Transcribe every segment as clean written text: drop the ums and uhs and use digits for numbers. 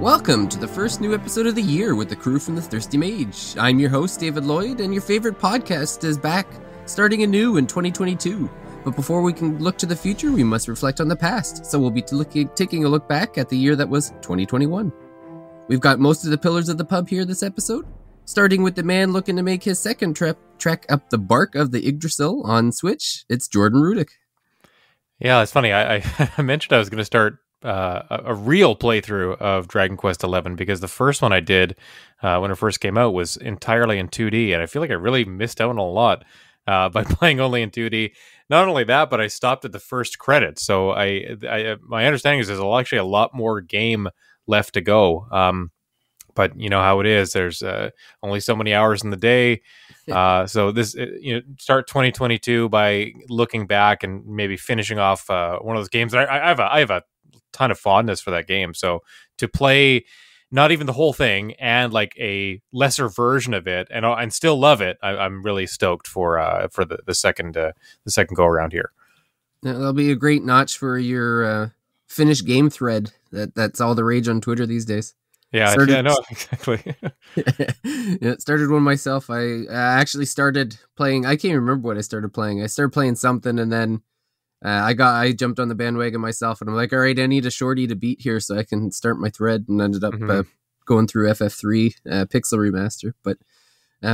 Welcome to the first new episode of the year with the crew from the Thirsty Mage. I'm your host, David Lloyd, and your favorite podcast is back, starting anew in 2022. But before we can look to the future, we must reflect on the past, so we'll be taking a look back at the year that was 2021. We've got most of the pillars of the pub here this episode, starting with the man looking to make his second trek up the bark of the Yggdrasil on Switch. It's Jordan Rudick. Yeah, it's funny. I mentioned I was going to start a real playthrough of Dragon Quest XI because the first one I did when it first came out was entirely in 2D, and I feel like I really missed out on a lot by playing only in 2D. Not only that, but I stopped at the first credit. So I my understanding is there's actually a lot more game left to go. But you know how it is. There's only so many hours in the day. So this, start 2022 by looking back and maybe finishing off one of those games. I have a ton of fondness for that game. So to play not even the whole thing and like a lesser version of it and still love it, I'm really stoked for the second go around here. That'll be a great notch for your finished game thread. That's all the rage on Twitter these days. Yeah, no, exactly. It started one myself. I actually started playing. I can't remember what I started playing. I started playing something, and then I jumped on the bandwagon myself, and I'm like, all right, I need a shorty to beat here so I can start my thread, and ended up going through FF3 Pixel Remaster. But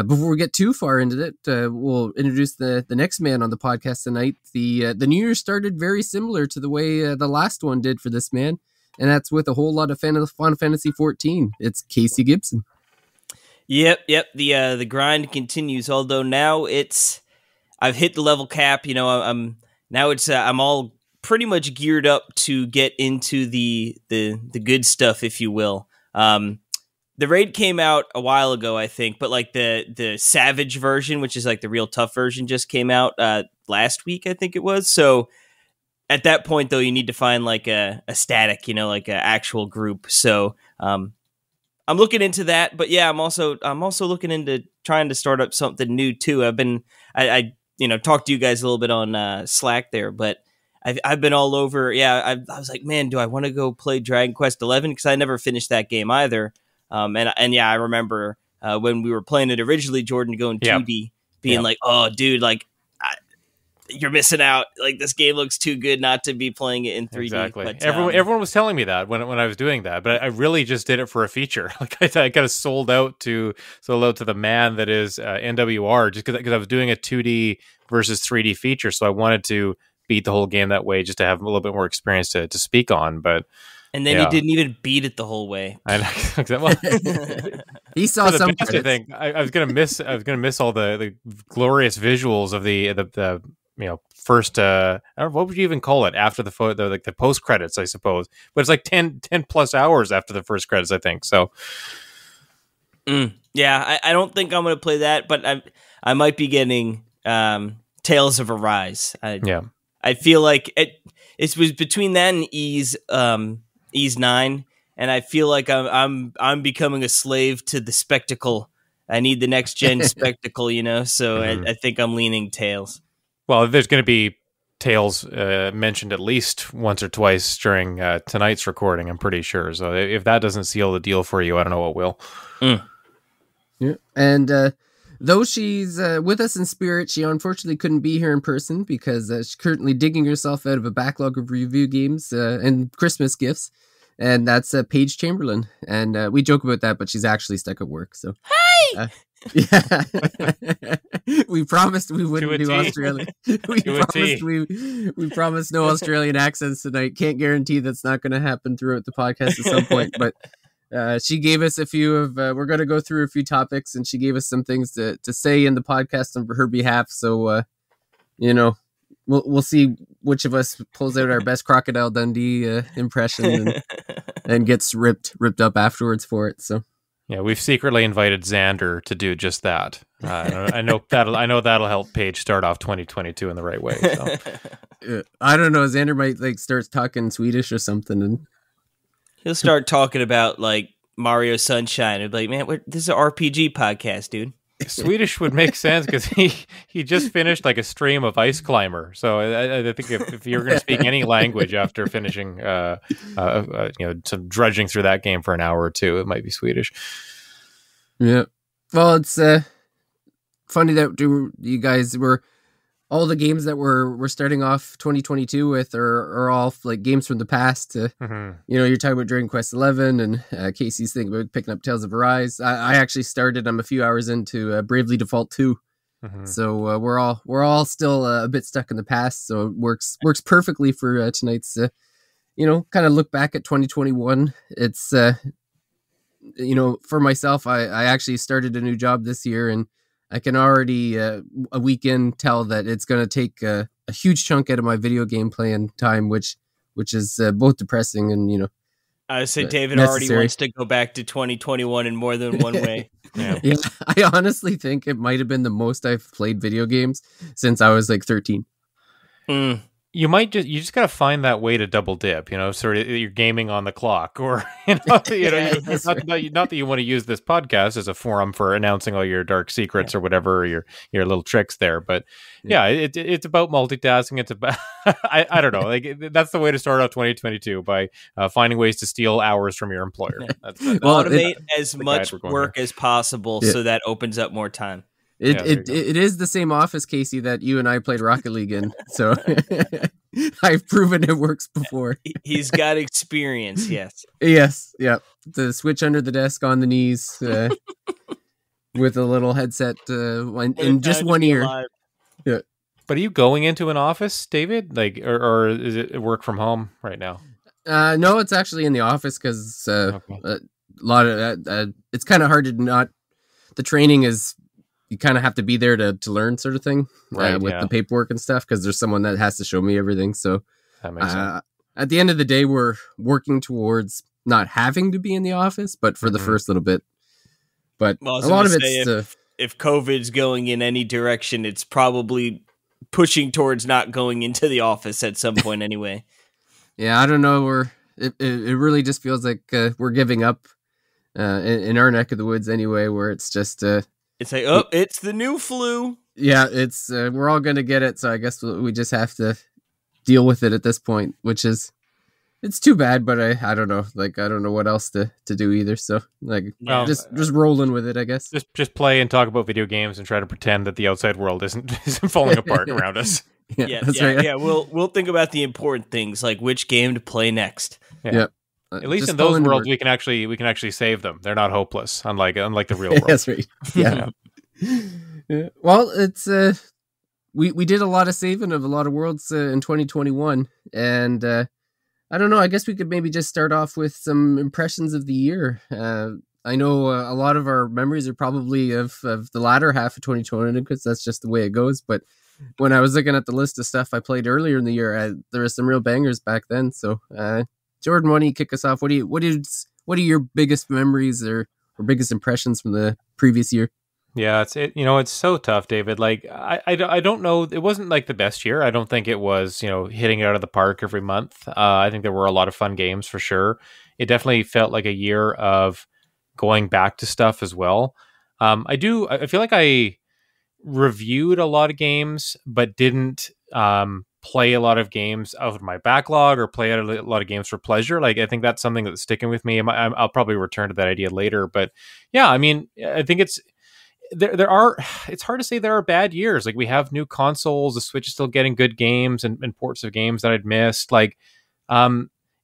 before we get too far into it, we'll introduce the next man on the podcast tonight. The New Year started very similar to the way the last one did for this man. And that's with a whole lot of Final Fantasy 14. It's Casey Gibson. Yep. The grind continues. Although now I've hit the level cap. I'm all pretty much geared up to get into the good stuff, if you will. The raid came out a while ago, I think, but like the Savage version, which is like the real tough version, just came out last week, I think it was. So. At that point, though, you need to find like a static, like an actual group. So I'm looking into that, but yeah, I'm also looking into trying to start up something new too. I talked to you guys a little bit on Slack there, but I've been all over. Yeah, I was like, man, do I want to go play Dragon Quest XI? Because I never finished that game either. And yeah, I remember when we were playing it originally, Jordan going 2D, being like, oh, dude, like. You're missing out. Like, this game looks too good not to be playing it in 3D. Exactly. But, everyone was telling me that when I was doing that, but I really just did it for a feature. Like I kind of sold out to the man that is NWR just because I was doing a 2D versus 3D feature, so I wanted to beat the whole game that way just to have a little bit more experience to speak on. But and then you didn't even beat it the whole way. I know. Well, he saw some. I think I was gonna miss all the glorious visuals of the first I don't know, what would you even call it after the post credits, I suppose, but it's like 10 plus hours after the first credits, I think. So yeah, I don't think I'm going to play that, but I might be getting Tales of Arise. I feel like it was between that and Ys 9, and I feel like I'm becoming a slave to the spectacle. I need the next gen spectacle, so I think I'm leaning Tales. Well, there's going to be Tales mentioned at least once or twice during tonight's recording, I'm pretty sure. So if that doesn't seal the deal for you, I don't know what will. Yeah. And though she's with us in spirit, she unfortunately couldn't be here in person because she's currently digging herself out of a backlog of review games and Christmas gifts. And that's Paige Chamberlain. And we joke about that, but she's actually stuck at work. So hey! Yeah, we promised we wouldn't do Australian. We promised no Australian accents tonight. Can't guarantee that's not going to happen throughout the podcast at some point. But she gave us a few of. We're going to go through a few topics, and she gave us some things to say in the podcast on her behalf. So we'll see which of us pulls out our best Crocodile Dundee impression and gets ripped up afterwards for it. So. Yeah, we've secretly invited Xander to do just that. I know that'll help Paige start off 2022 in the right way. So. I don't know. Xander might start talking Swedish or something, and he'll start talking about like Mario Sunshine. And be like, man, this is an RPG podcast, dude. Swedish would make sense because he just finished like a stream of Ice Climber. So I think if you're going to speak any language after finishing, some drudging through that game for an hour or two, it might be Swedish. Yeah. Well, it's funny that you guys were all the games that we're starting off 2022 with are all like games from the past. You're talking about Dragon Quest 11 and Casey's thinking about picking up Tales of Arise. I actually started. I'm a few hours into Bravely Default 2. So we're all still a bit stuck in the past. So it works perfectly for tonight's kind of look back at 2021. It's for myself, I actually started a new job this year, and I can already a weekend tell that it's going to take a huge chunk out of my video game playing time, which is both depressing and I would say David necessary. already wants to go back to 2021 in more than one way. Yeah, I honestly think it might have been the most I've played video games since I was like 13. You just gotta find that way to double dip, sort of you're gaming on the clock, or not that you want to use this podcast as a forum for announcing all your dark secrets or whatever, or your little tricks there. But it's about multitasking. It's about I don't know, like that's the way to start out 2022 by finding ways to steal hours from your employer. Automate as much work as possible, so that opens up more time. It is the same office, Casey, that you and I played Rocket League in. So I've proven it works before. He's got experience, yes. Yes, yeah. The switch under the desk on the knees with a little headset in just one ear. Yeah. But are you going into an office, David? Like, or is it work from home right now? No, it's actually in the office because a lot of it's kind of hard to not. The training is. You kind of have to be there to learn, sort of thing, with the paperwork and stuff, because there's someone that has to show me everything. So that makes sense. At the end of the day, we're working towards not having to be in the office, but for the first little bit. But a lot of it's if COVID's going in any direction, it's probably pushing towards not going into the office at some point anyway. Yeah, I don't know. It really just feels like we're giving up in our neck of the woods anyway, where it's just. It's like, it's the new flu. Yeah, it's we're all going to get it, so I guess we just have to deal with it at this point, which is it's too bad, but I don't know, like I don't know what else to do either. So like just rolling with it, I guess. Just play and talk about video games and try to pretend that the outside world isn't falling apart around us. Yeah, right. We'll think about the important things like which game to play next. Yeah. At least in those worlds, we can actually save them. They're not hopeless, unlike the real world. That's right. Yeah. Yeah. Well, it's we did a lot of saving of a lot of worlds in 2021, and I don't know. I guess we could maybe just start off with some impressions of the year. I know a lot of our memories are probably of the latter half of 2020 because that's just the way it goes. But when I was looking at the list of stuff I played earlier in the year, there were some real bangers back then. So. Jordan, why don't you kick us off? What are your biggest memories or biggest impressions from the previous year? Yeah, it's so tough, David. Like I don't know. It wasn't like the best year. I don't think it was, hitting it out of the park every month. I think there were a lot of fun games for sure. It definitely felt like a year of going back to stuff as well. I feel like I reviewed a lot of games, but didn't play a lot of games out of my backlog or play a lot of games for pleasure. Like I think that's something that's sticking with me. I'll probably return to that idea later, but yeah, I mean, I think it's hard to say there are bad years. Like we have new consoles, the Switch is still getting good games and ports of games that I'd missed. Like,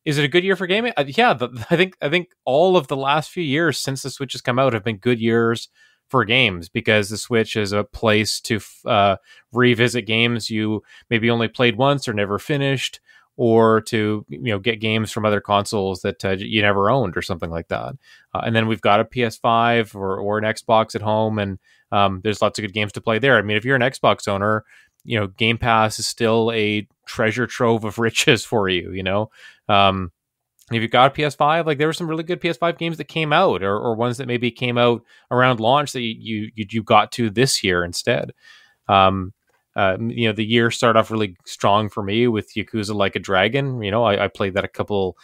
is it a good year for gaming? Yeah, I think all of the last few years since the Switch has come out have been good years for games, because the Switch is a place to revisit games you maybe only played once or never finished, or to get games from other consoles that you never owned or something like that. And then we've got a PS5 or an Xbox at home, and there's lots of good games to play there. I mean, if you're an Xbox owner, Game Pass is still a treasure trove of riches for you. If you've got a PS5, like there were some really good PS5 games that came out, or ones that maybe came out around launch that you got to this year instead. The year started off really strong for me with Yakuza Like a Dragon. I played that a couple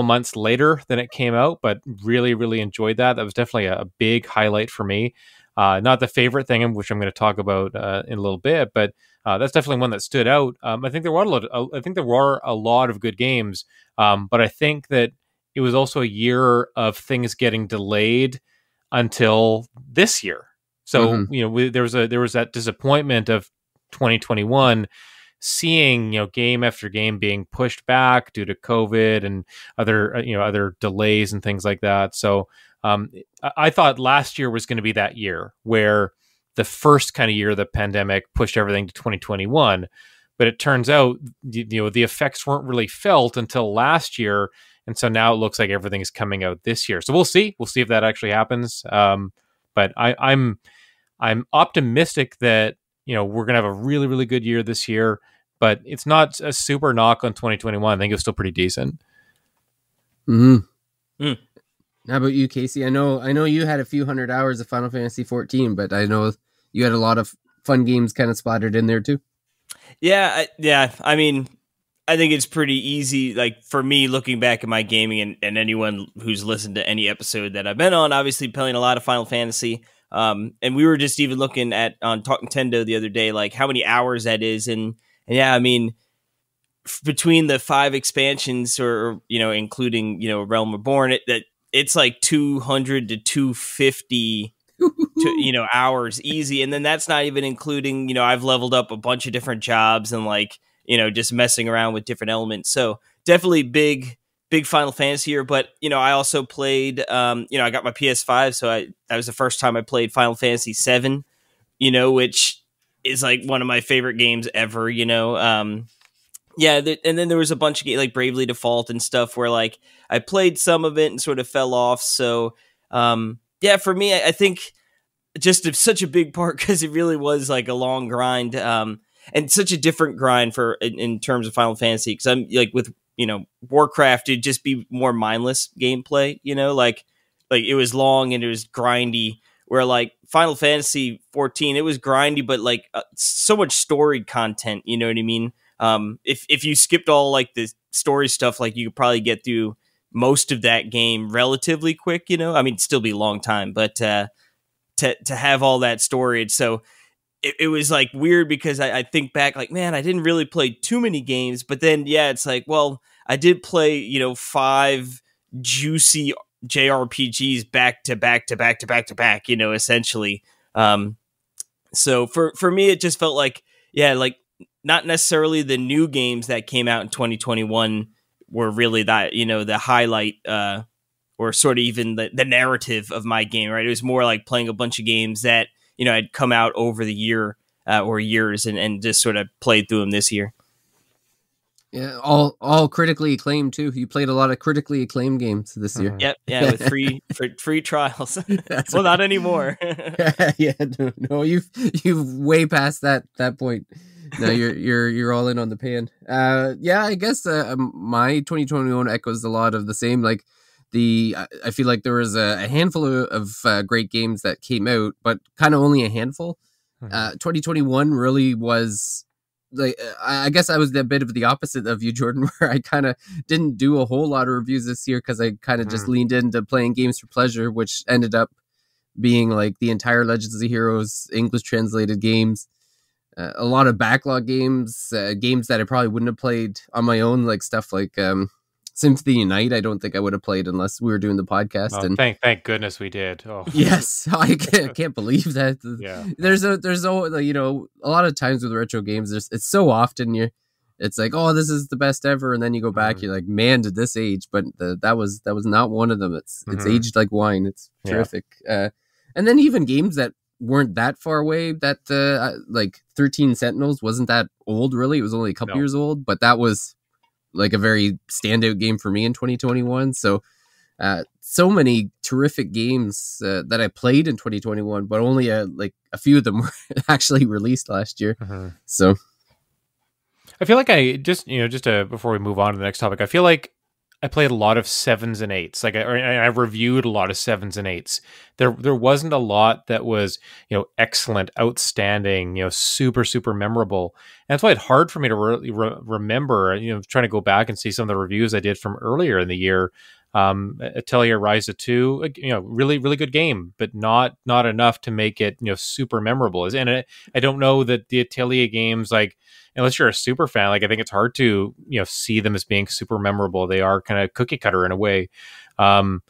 months later than it came out, but really, really enjoyed that. That was definitely a big highlight for me. Not the favorite thing, which I'm going to talk about in a little bit, but that's definitely one that stood out. I think there were a lot of good games, but I think that it was also a year of things getting delayed until this year. So there was that disappointment of 2021, seeing game after game being pushed back due to COVID and other delays and things like that. So I thought last year was going to be that year where the first kind of year of the pandemic pushed everything to 2021, but it turns out the effects weren't really felt until last year, and so now it looks like everything is coming out this year. So we'll see if that actually happens. But I'm optimistic that we're gonna have a really, really good year this year, but it's not a super knock on 2021. I think it was still pretty decent. How about you, Casey? I know you had a few hundred hours of Final Fantasy 14, but I know you had a lot of fun games kind of splattered in there too. Yeah. I mean, I think it's pretty easy. Like for me, looking back at my gaming, and anyone who's listened to any episode that I've been on, obviously playing a lot of Final Fantasy. And we were just even looking at on Talk Nintendo the other day, like how many hours that is. And yeah, I mean, between the 5 expansions or including, Realm Reborn, it's like 200 to 250 hours easy. And then that's not even including, I've leveled up a bunch of different jobs and like, just messing around with different elements. So definitely big Final Fantasy here. But, I also played, I got my PS5. So that was the first time I played Final Fantasy 7, which is like one of my favorite games ever, and then there was a bunch of games like Bravely Default and stuff where like I played some of it and sort of fell off. So, for me, I think just such a big part because it really was like a long grind, and such a different grind in terms of Final Fantasy. Because I'm like with Warcraft, it'd just be more mindless gameplay. Like it was long and it was grindy. Where like Final Fantasy 14, it was grindy, but like so much story content. You know what I mean? If you skipped all like the story stuff, like you could probably get through most of that game relatively quick. I mean, it'd still be a long time, but to have all that storage, so it was like weird because I think back like, man, I didn't really play too many games, but then it's like, well, I did play 5 juicy JRPGs back to back, essentially. So for me, it just felt like, like not necessarily the new games that came out in 2021 were really that, the highlight, or sort of even the narrative of my game, right? It was more like playing a bunch of games that, had come out over the year, or years and just sort of played through them this year. Yeah, all critically acclaimed too. You played a lot of critically acclaimed games this year. Yep, yeah, with free trials. Well, not anymore. Yeah, no, you've way past that point. No, you're all in on the pan. I guess my 2021 echoes a lot of the same. Like I feel like there was a handful of great games that came out, but kind of only a handful. 2021 really was. Like, I guess I was a bit of the opposite of you, Jordan, where I kind of didn't do a whole lot of reviews this year because I kind of just leaned into playing games for pleasure, which ended up being like the entire Legends of Heroes English translated games, a lot of backlog games, games that I probably wouldn't have played on my own, like stuff like Symphony Unite. I don't think I would have played unless we were doing the podcast. Oh, and thank goodness we did. Oh. Yes, I can't believe that. Yeah, there's a lot of times with retro games, it's so often it's like, oh, this is the best ever, and then you go back, you're like, man, did this age? But that was not one of them. It's aged like wine. It's terrific. And then even games that weren't that far away, that like 13 Sentinels wasn't that old really. It was only a couple years old, but that was like a very standout game for me in 2021. So so many terrific games that I played in 2021, but only like a few of them were actually released last year. So I feel like I just before we move on to the next topic, I feel like I played a lot of 7s and 8s. Like I reviewed a lot of 7s and 8s. There wasn't a lot that was, excellent, outstanding, super, super memorable. And that's why it's hard for me to really remember, trying to go back and see some of the reviews I did from earlier in the year. Atelier Rise of 2, really, really good game, but not enough to make it, super memorable. And I don't know that the Atelier games, like, unless you're a super fan, like, I think it's hard to, see them as being super memorable. They are kind of cookie cutter in a way. Jordan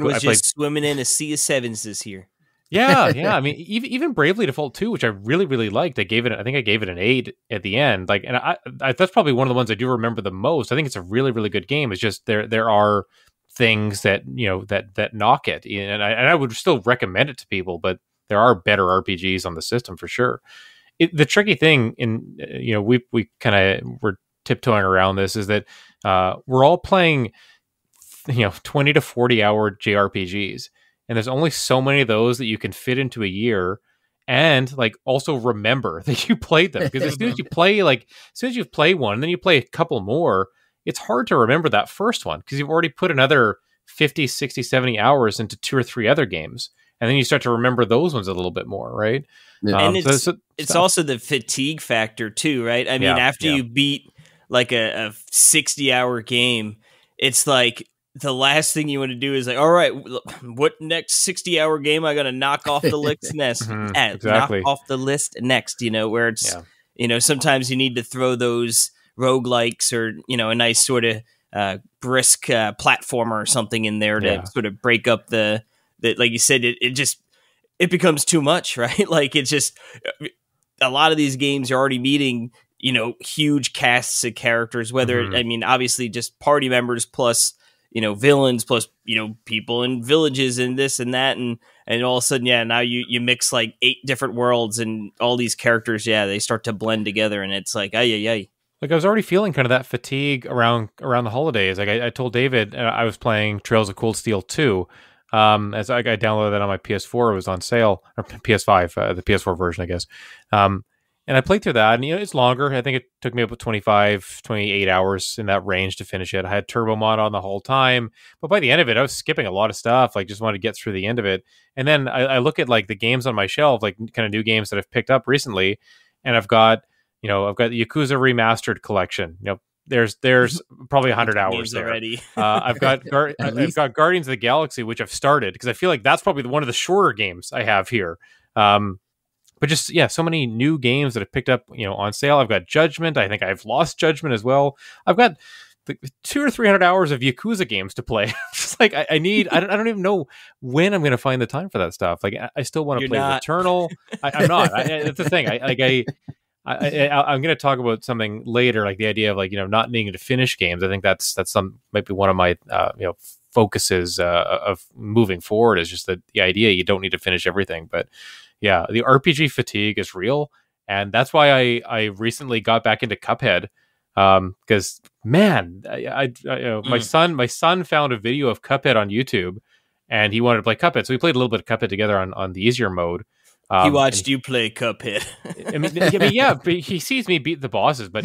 was just swimming in a sea of sevens this year. Yeah. I mean, even Bravely Default 2, which I really, really liked. I think I gave it an 8 at the end. Like, and I that's probably one of the ones I do remember the most. I think it's a really, really good game. It's just there are things that that knock it, and I would still recommend it to people. But there are better RPGs on the system for sure. The tricky thing, we kind of were tiptoeing around this, is that we're all playing 20 to 40 hour JRPGs. And there's only so many of those that you can fit into a year, and like also remember that you played them. Because as soon as you've played one and then you play a couple more, it's hard to remember that first one because you've already put another 50, 60, 70 hours into 2 or 3 other games. And then you start to remember those ones a little bit more, right? Yeah. And it's also the fatigue factor too, right? I mean, after you beat like a 60-hour game, it's like, the last thing you want to do is like, all right, what next 60-hour game I got to knock off the list next? Exactly. Knock off the list next, where it's, sometimes you need to throw those roguelikes or, a nice sort of brisk platformer or something in there to sort of break up the like you said, it becomes too much, right? Like, it's just, a lot of these games are already meeting, huge casts of characters, whether, I mean, obviously just party members plus, villains plus, people in villages and this and that. And all of a sudden, now you mix like 8 different worlds and all these characters, they start to blend together. And it's like, ay. Like, I was already feeling kind of that fatigue around the holidays. Like, I told David I was playing Trails of Cold Steel 2. As I downloaded that on my PS4, it was on sale, or PS5, the PS4 version, I guess. And I played through that, and it's longer. I think it took me about 25, 28 hours in that range to finish it. I had Turbo Mod on the whole time, but by the end of it, I was skipping a lot of stuff. Like, just wanted to get through the end of it. And then I look at like the games on my shelf, like kind of new games that I've picked up recently, and I've got the Yakuza Remastered Collection. There's probably 100 hours there already. I've got Guardians of the Galaxy, which I've started because I feel like that's probably one of the shorter games I have here. But just, so many new games that I've picked up, on sale. I've got Judgment. I think I've lost Judgment as well. I've got 200 or 300 hours of Yakuza games to play. Just like I don't even know when I'm going to find the time for that stuff. Like, I still want to play Returnal. I'm not. That's the thing. I'm going to talk about something later, like the idea of like, not needing to finish games. I think that's might be one of my, focuses of moving forward, is just the idea you don't need to finish everything. But yeah, the RPG fatigue is real. And that's why I recently got back into Cuphead. Because man, my son found a video of Cuphead on YouTube and he wanted to play Cuphead. So we played a little bit of Cuphead together on the easier mode. He watched you play Cuphead. I mean, yeah, but he sees me beat the bosses, but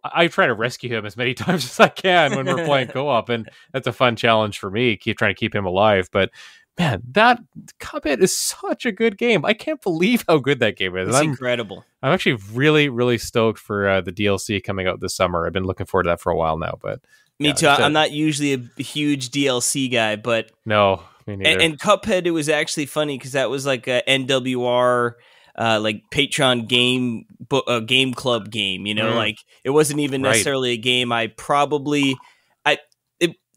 I try to rescue him as many times as I can when we're playing co-op, and that's a fun challenge for me, trying to keep him alive. But man, that Cuphead is such a good game. I can't believe how good that game is. It's incredible. I'm actually really, really stoked for the DLC coming out this summer. I've been looking forward to that for a while now, but me too. I'm not usually a huge DLC guy, but no. And Cuphead, it was actually funny because that was like a NWR, like Patreon game club game. Like it wasn't even necessarily a game I probably.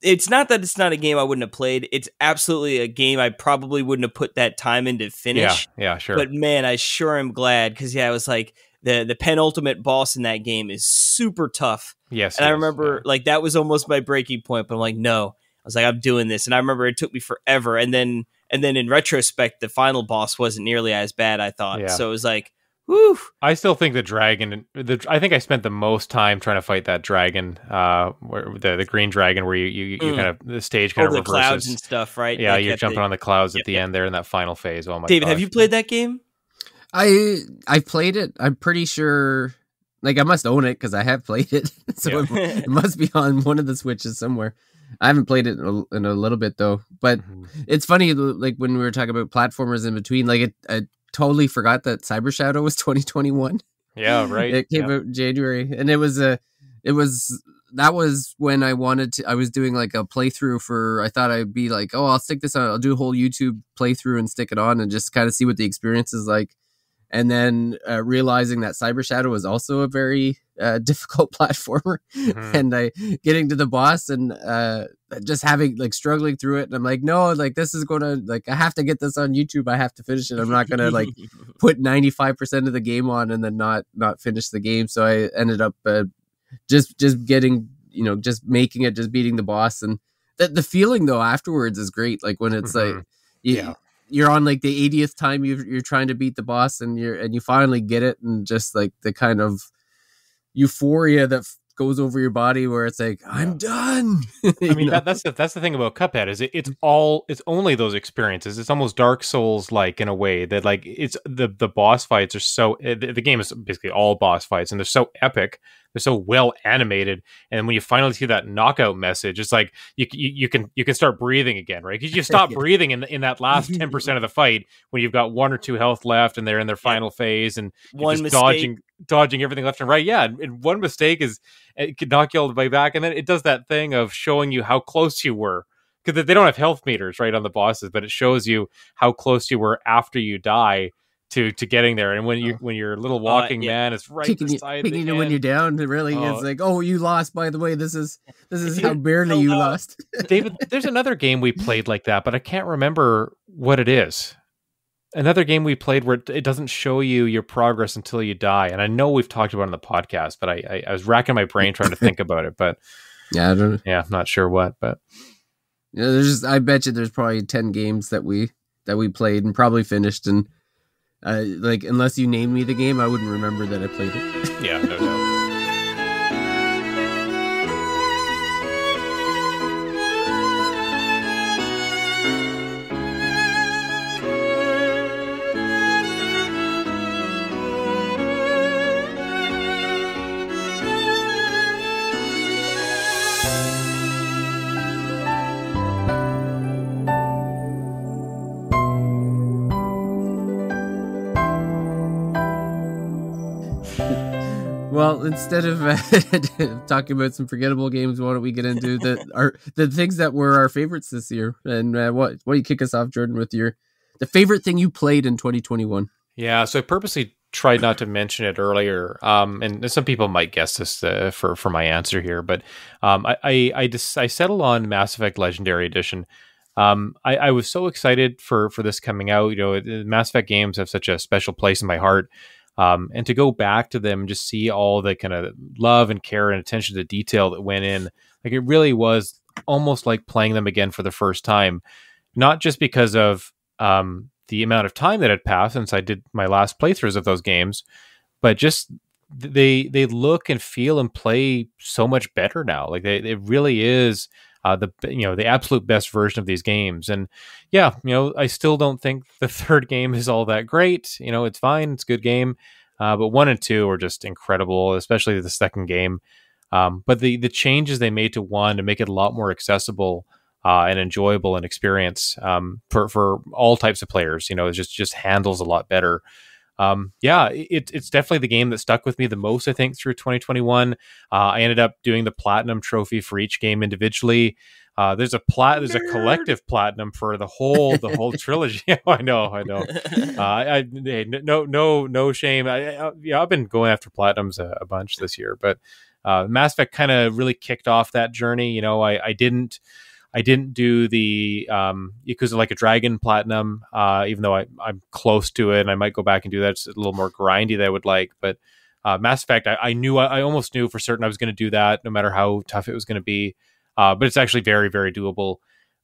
It's not that it's not a game I wouldn't have played. It's absolutely a game I probably wouldn't have put that time into finish. Yeah, sure. But man, I sure am glad because it was like the penultimate boss in that game is super tough. Yes, and I remember like that was almost my breaking point. But I'm like, no. I was like, I'm doing this. And I remember it took me forever. And then in retrospect, the final boss wasn't nearly as bad, I thought. Yeah. So it was like, whew. I still think the dragon, I think I spent the most time trying to fight that dragon, where the green dragon, where you kind of, the stage kind of reverses. The clouds and stuff, right? Yeah, you're jumping on the clouds at the end there in that final phase. Oh my David, gosh. have you played that game? I played it. I'm pretty sure, like I must own it because I have played it. So it must be on one of the Switches somewhere. I haven't played it in a little bit though, but it's funny. Like when we were talking about platformers in between, like I totally forgot that Cyber Shadow was 2021. Yeah, right. It came out in January, and it was that was when I was doing like a playthrough I thought I'd be like, oh, I'll stick this on, I'll do a whole YouTube playthrough and stick it on and just kind of see what the experience is like. And then realizing that Cyber Shadow was also a very difficult platformer, and getting to the boss and just struggling through it, and I'm like, no, like this is gonna, like, I have to get this on YouTube. I have to finish it. I'm not gonna like put 95% of the game on and then not finish the game. So I ended up just getting, just making it, just beating the boss, and the feeling though afterwards is great. Like when it's like, you're on like the 80th time you're trying to beat the boss, and you finally get it, and just like the kind of euphoria that goes over your body where it's like, I'm done. I mean, that's the thing about Cuphead is it's only those experiences. It's almost Dark Souls like in a way that like it's the boss fights are so, the game is basically all boss fights, and they're so epic. They're so well animated, and when you finally see that knockout message, it's like you can start breathing again, right? Because you stop breathing in that last 10% of the fight when you've got 1 or 2 health left, and they're in their final phase, and one just mistake. dodging everything left and right. Yeah, and one mistake it could knock you all the way back, and then it does that thing of showing you how close you were, because they don't have health meters right on the bosses, but it shows you how close you were after you die to getting there. And when your little walking man is right beside you when you're down, it really is like, oh, you lost, by the way. This is how barely you lost. David, there's another game we played like that, but I can't remember what it is. Another game we played where it doesn't show you your progress until you die. And I know we've talked about it on the podcast, but I was racking my brain trying to think about it. But yeah, I don't know. Yeah, I'm not sure what, but I bet you there's probably 10 games that we played and probably finished, and like, unless you named me the game, I wouldn't remember that I played it. Yeah, no doubt. Well, instead of talking about some forgettable games, why don't we get into the things that were our favorites this year? And why don't you kick us off, Jordan, with the favorite thing you played in 2021? Yeah, so I purposely tried not to mention it earlier, and some people might guess this for my answer here, but I settled on Mass Effect Legendary Edition. I was so excited for this coming out. Mass Effect games have such a special place in my heart. And to go back to them and just see all the kind of love and care and attention to detail that went in, like, it really was almost like playing them again for the first time. Not just because of the amount of time that had passed since I did my last playthroughs of those games, but just they look and feel and play so much better now. Like it really is the absolute best version of these games. And yeah, I still don't think the third game is all that great. It's fine, it's a good game, but 1 and 2 are just incredible, especially the second game. But the changes they made to 1 to make it a lot more accessible and enjoyable and experience for all types of players, it just handles a lot better. It's definitely the game that stuck with me the most, I think, through 2021. I ended up doing the platinum trophy for each game individually. There's a collective platinum for the whole trilogy. I know. No shame. I've been going after platinums a bunch this year, but Mass Effect kind of really kicked off that journey. I didn't do the Yakuza Like a Dragon platinum, even though I'm close to it, and I might go back and do that. It's a little more grindy than I would like. But Mass Effect, I almost knew for certain I was going to do that, no matter how tough it was going to be. But it's actually very, very doable.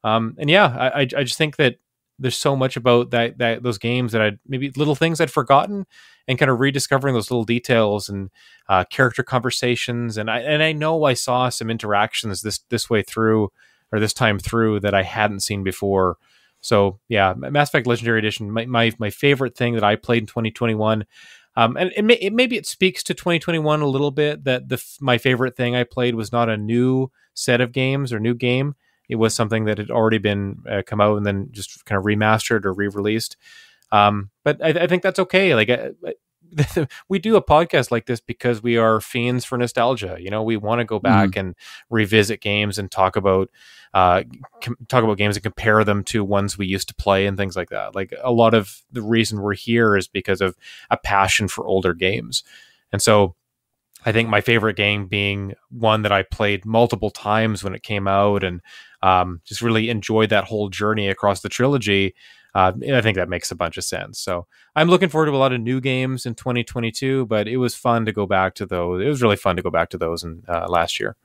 I just think that there's so much about those games that maybe little things I'd forgotten, and kind of rediscovering those little details and character conversations. And I know I saw some interactions this way through, or this time through, that I hadn't seen before. So yeah, Mass Effect Legendary Edition, my favorite thing that I played in 2021. And maybe it speaks to 2021 a little bit, that my favorite thing I played was not a new set of games or new game. It was something that had already been come out and then just kind of remastered or re-released. But I think that's okay. Like we do a podcast like this because we are fiends for nostalgia. We want to go back and revisit games and talk about games and compare them to ones we used to play and things like that. Like, a lot of the reason we're here is because of a passion for older games. And so I think my favorite game being one that I played multiple times when it came out, and just really enjoyed that whole journey across the trilogy. I think that makes a bunch of sense. So I'm looking forward to a lot of new games in 2022, but it was fun to go back to those. It was really fun to go back to those in last year.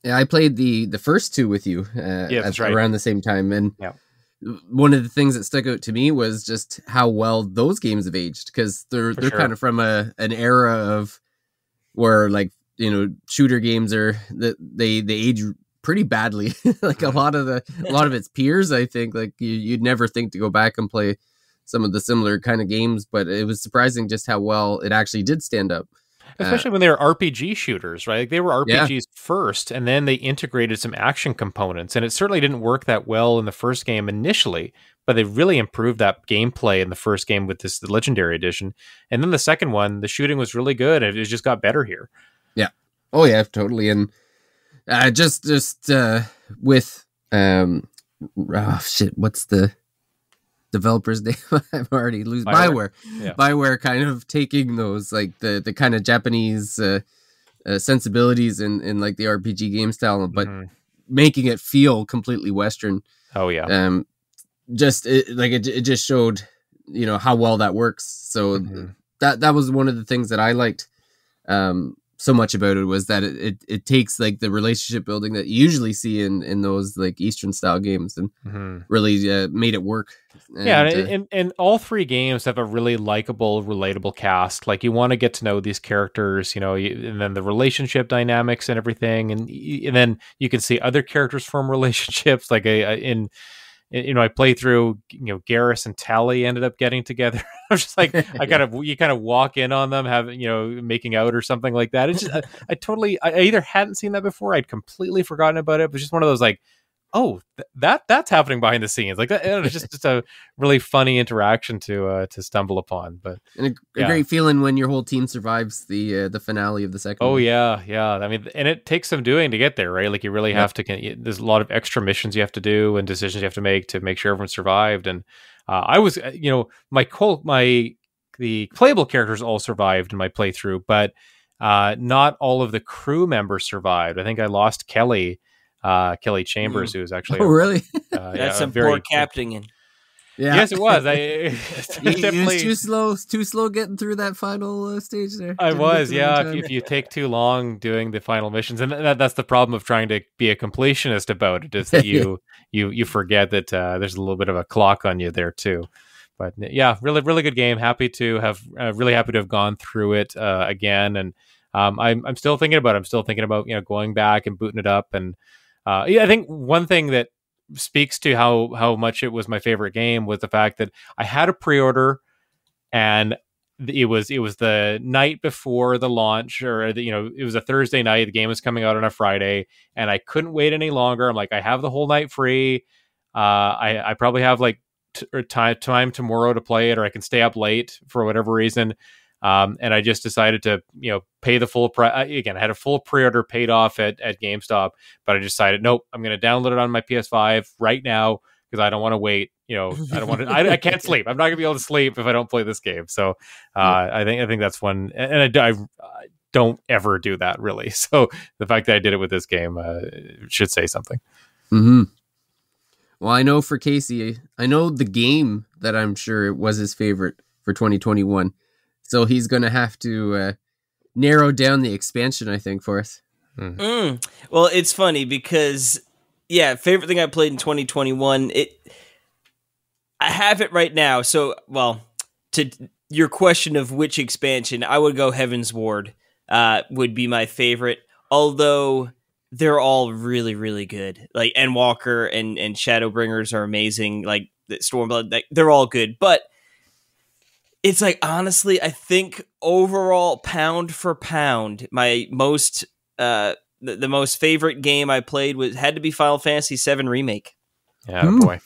Yeah, I played the first two with you around the same time. And one of the things that stuck out to me was just how well those games have aged, because they're kind of from an era of where, like, shooter games they age pretty badly. Like a lot of its peers, I think, like you'd never think to go back and play some of the similar kind of games, but it was surprising just how well it actually did stand up. Especially when they were RPG shooters, right? Like, they were RPGs first, and then they integrated some action components, and it certainly didn't work that well in the first game initially, but they really improved that gameplay in the first game with the Legendary Edition. And then the second one, the shooting was really good, and it just got better here. Yeah. Oh yeah, totally. And just with what's the developer's name? I've already lose Bioware. Yeah. Bioware kind of taking those, like, the kind of Japanese sensibilities in like the RPG game style, but making it feel completely Western. Oh yeah. It just showed how well that works. So that was one of the things that I liked so much about it, was that it takes, like, the relationship building that you usually see in those, like, Eastern style games, and really made it work. And all three games have a really likable, relatable cast. Like, you want to get to know these characters, and then the relationship dynamics and everything, and then you can see other characters form relationships. Like, I play through, Garrus and Tali ended up getting together. I'm just like, you kind of walk in on them having, making out or something like that. It's just, I either hadn't seen that before, I'd completely forgotten about it. But just one of those, like, oh, that's happening behind the scenes. Like, that, it's just a really funny interaction to stumble upon. But a great feeling when your whole team survives the finale of the second. Oh one. yeah. I mean, and it takes some doing to get there, right? Like, you really have to. There's a lot of extra missions you have to do and decisions you have to make sure everyone survived. And I was, the playable characters all survived in my playthrough, but not all of the crew members survived. I think I lost Kelly Chambers, who was actually really that's some poor captaining. Yeah. Yes, it was. He was too slow getting through that final stage there. I was, yeah. If you take too long doing the final missions, and that's the problem of trying to be a completionist about it, is that you forget that there's a little bit of a clock on you there too. But yeah, really, really good game. Happy to have gone through it again, and I'm still thinking about it. I'm still thinking about going back and booting it up, and I think one thing that speaks to how much it was my favorite game was the fact that I had a pre-order, and it was the night before the launch, or it was a Thursday night. The game was coming out on a Friday, and I couldn't wait any longer. I'm like, I have the whole night free. I probably have like time tomorrow to play it, or I can stay up late for whatever reason. And I just decided to, pay the full price. Again, I had a full pre-order paid off at GameStop, but I decided, nope, I'm going to download it on my PS5 right now, because I don't want to wait. I don't want to. I can't sleep. I'm not going to be able to sleep if I don't play this game. So I think that's one, and I don't ever do that, really. So the fact that I did it with this game should say something. Mm-hmm. Well, I know for Casey, I know the game that I'm sure was his favorite for 2021. So he's going to have to narrow down the expansion, I think, for us. Well, it's funny because, favorite thing I played in 2021, I have it right now. So, to your question of which expansion, I would go Heaven's Ward would be my favorite, although they're all really, really good. Like, Endwalker and Shadowbringers are amazing. Like, Stormblood, they're all good. But it's like, honestly, I think overall, pound for pound, my most the most favorite game I played had to be Final Fantasy VII Remake. Yeah, boy.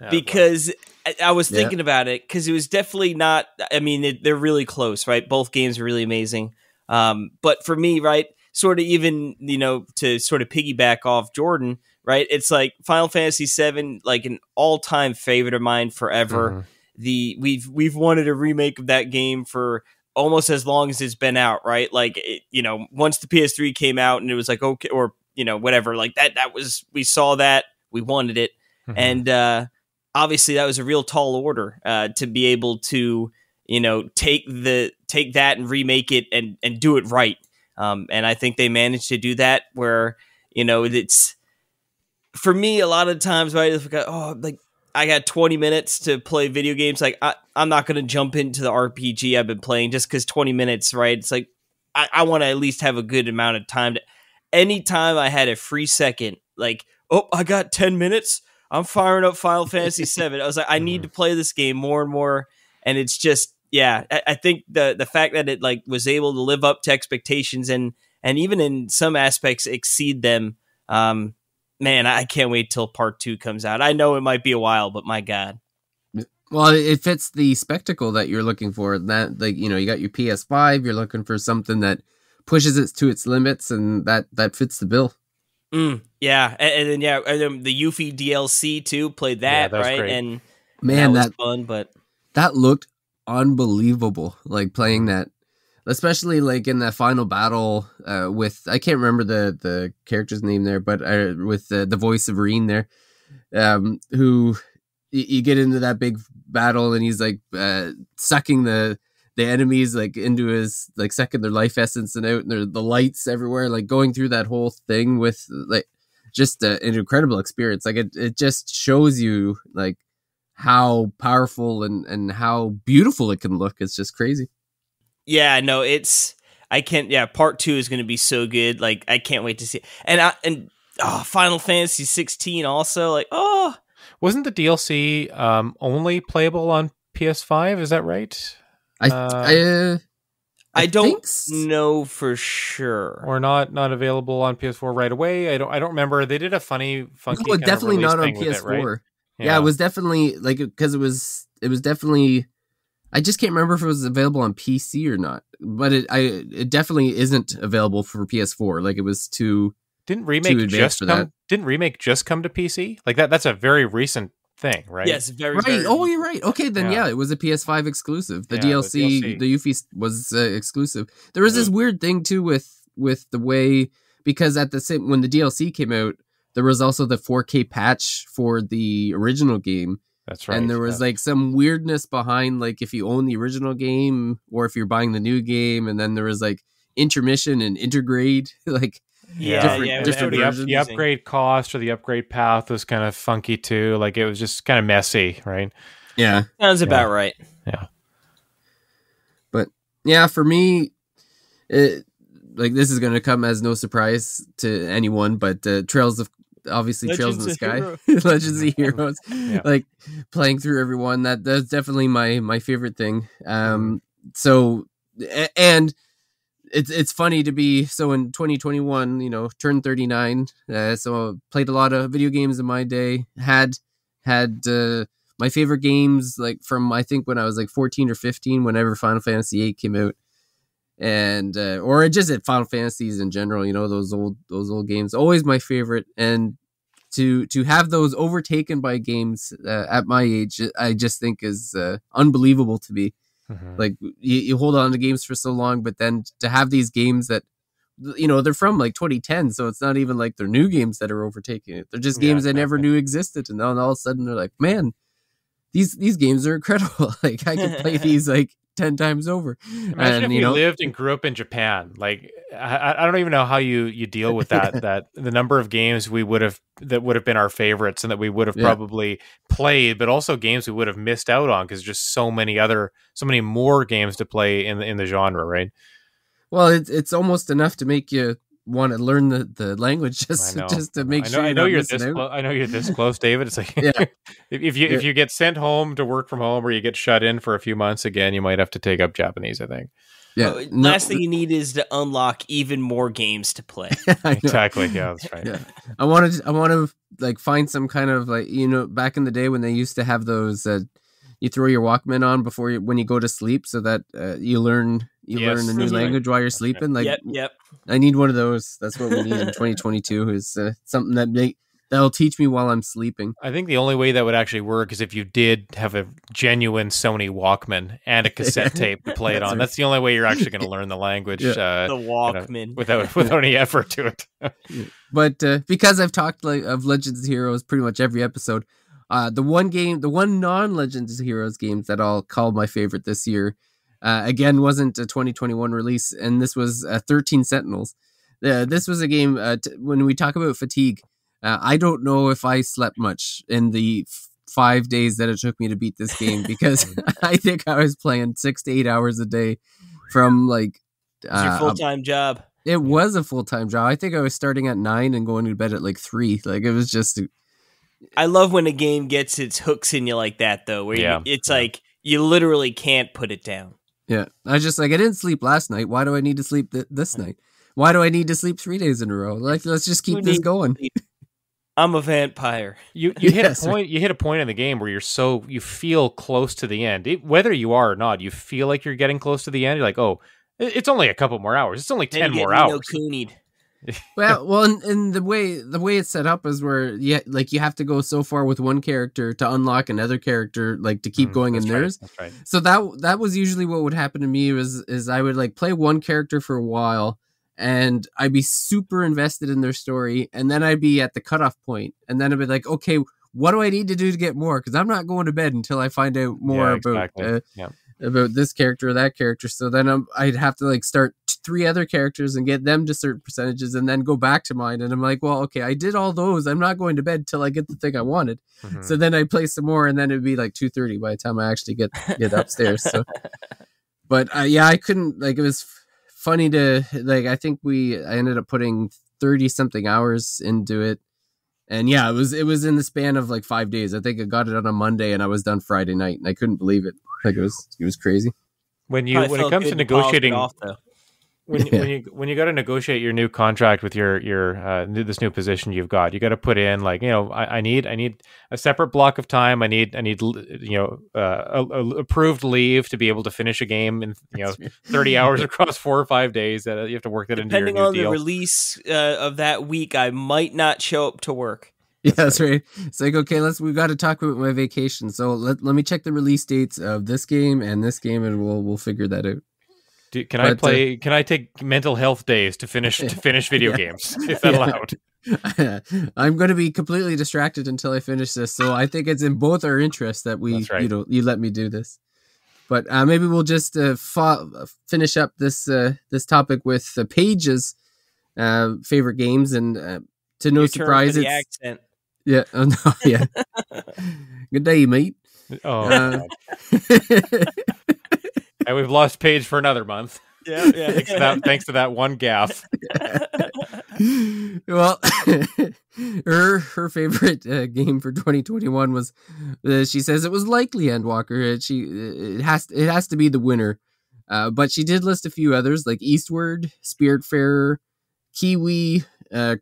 Because I was thinking about it because it was definitely not. I mean, they're really close, right? Both games are really amazing. But for me, right, sort of even to sort of piggyback off Jordan, right? It's like Final Fantasy VII, like an all-time favorite of mine forever. We've wanted a remake of that game for almost as long as it's been out, right? Like once the PS3 came out and it was like okay, or whatever, like that was, we saw that, we wanted it, and obviously that was a real tall order to be able to take that and remake it and do it right. And I think they managed to do that where it's, for me, a lot of times, right, if I got 20 minutes to play video games, like I'm not going to jump into the RPG I've been playing just because 20 minutes, right? It's like I want to at least have a good amount of time. Anytime I had a free second, like, oh, I got 10 minutes, I'm firing up Final Fantasy VII. I was like, I need to play this game more and more. And it's just, yeah, I think the fact that it like was able to live up to expectations and even in some aspects exceed them, man, I can't wait till part 2 comes out. I know it might be a while, but my God. Well, it fits the spectacle that you're looking for. That, like, you got your PS5, you're looking for something that pushes it to its limits, and that fits the bill. Yeah, and then the Yuffie DLC too, played that, right? Great. And man, that was fun, but that looked unbelievable. Like playing that, especially like in that final battle with, I can't remember the character's name there, but with the voice of Reen there, who you get into that big battle and he's like sucking the enemies like into his, like, sucking their life essence and out, and there's the lights everywhere, like going through that whole thing with like just an incredible experience. Like it just shows you like how powerful and how beautiful it can look. It's just crazy. Yeah, no, part 2 is going to be so good. Like I can't wait to see it. And Final Fantasy 16 also, like, wasn't the DLC only playable on PS5? Is that right? I don't know for sure. Or not available on PS4 right away. I don't remember. They did a funky. No, definitely not on PS4. It, right? Yeah, it was definitely like, because it was definitely. I just can't remember if it was available on PC or not, but it definitely isn't available for PS4. Like it was too. Didn't remake just come to PC? Like that's a very recent thing, right? Yes, very right. Very Oh, you're right. Okay, then it was a PS5 exclusive. The DLC, the Yuffie was exclusive. There was this weird thing too with the way, because at the same, when the DLC came out, there was also the 4K patch for the original game. That's right. And there was like some weirdness behind, like, if you own the original game or if you're buying the new game, and then there was like intermission and intergrade, like. Different the upgrade cost or the upgrade path was kind of funky too. Like it was just kind of messy, right? Yeah, sounds about right. Yeah, but yeah, for me, this is going to come as no surprise to anyone. But Trails of the Sky, Legends of Heroes, like playing through everyone. That's definitely my favorite thing. So and. It's funny to be, so in 2021, turned 39. So played a lot of video games in my day. Had my favorite games like from, I think, when I was like 14 or 15, whenever Final Fantasy VIII came out, and or just at Final Fantasies in general. Those old games, always my favorite. And to have those overtaken by games at my age, I just think is unbelievable to me. Like you hold on to games for so long, but then to have these games that they're from like 2010, so it's not even like they're new games that are overtaking it. They're just games I never knew existed, and then all of a sudden they're like, man, these games are incredible. Like I could play these like 10 times over. Imagine if you lived and grew up in Japan. Like I don't even know how you deal with that. That the number of games that would have been our favorites and that we would have probably played, but also games we would have missed out on because just so many more games to play in the genre, right? Well, it's almost enough to make you want to learn the language just to make sure. I know you're this close, David. It's like if you get sent home to work from home or you get shut in for a few months again, you might have to take up Japanese, I think. Yeah. Last thing you need is to unlock even more games to play. Exactly. Yeah, that's right. Yeah. I want to like find some kind of like, back in the day when they used to have those you throw your Walkman on when you go to sleep so that you learn a new language while you're sleeping. Like, yep. I need one of those. That's what we need in 2022 is something that'll teach me while I'm sleeping. I think the only way that would actually work is if you did have a genuine Sony Walkman and a cassette tape to play it on. That's the only way you're actually going to learn the language. The Walkman. Without any effort to it. But because I've talked of Legends of Heroes pretty much every episode, the one non-Legends of Heroes game that I'll call my favorite this year, again, wasn't a 2021 release, and this was 13 Sentinels. This was a game, when we talk about fatigue, I don't know if I slept much in the 5 days that it took me to beat this game, because I think I was playing 6 to 8 hours a day from like... It's your full-time job. It was a full-time job. I think I was starting at 9 and going to bed at like 3. Like, it was just... I love when a game gets its hooks in you like that, though, where it's like you literally can't put it down. Yeah, I just I didn't sleep last night. Why do I need to sleep this night? Why do I need to sleep 3 days in a row? Like, let's just keep this going. I'm a vampire. You hit a point. You hit a point in the game where you feel close to the end. Whether you are or not, you feel like you're getting close to the end. You're like, oh, it's only a couple more hours. It's only 10 more hours. Well, and the way it's set up is where you have to go so far with one character to unlock another character, like to keep going in theirs. That's right. So that was usually what would happen to me is I would like play one character for a while, and I'd be super invested in their story, and then I'd be at the cutoff point, and then I'd be like, okay, what do I need to do to get more? Because I'm not going to bed until I find out more about this character or that character. So then I'd have to like start 3 other characters and get them to certain percentages and then go back to mine. And I'm like, well, okay, I did all those. I'm not going to bed till I get the thing I wanted. Mm-hmm. So then I play some more, and then it'd be like 2:30 by the time I actually get upstairs. So, but I couldn't, like, it was funny to like, I think I ended up putting 30 something hours into it. And yeah, it was in the span of like 5 days. I think I got it on a Monday and I was done Friday night, and I couldn't believe it. Like, it was crazy. When it comes to negotiating, when you got to negotiate your new contract with your this new position you've got, you got to put in like, I need a separate block of time. I need approved leave to be able to finish a game in 30 hours across 4 or 5 days. That you have to work that into your new deal. Depending on the release of that week, I might not show up to work. That's right. It's like, okay, we've got to talk about my vacation. So let me check the release dates of this game, and we'll figure that out. Can I take mental health days to finish video games? Is that allowed? I'm going to be completely distracted until I finish this. So I think it's in both our interests that you let me do this. But maybe we'll just finish up this topic with Paige's favorite games, and to no surprise, it's accent. Yeah. Oh, no, yeah. Good day, mate. Oh. And we've lost Paige for another month. Yeah. Thanks to that one gaffe. Well, her favorite game for 2021 was, she says it was likely Endwalker. It has to be the winner. But she did list a few others like Eastward, Spiritfarer, Kiwi,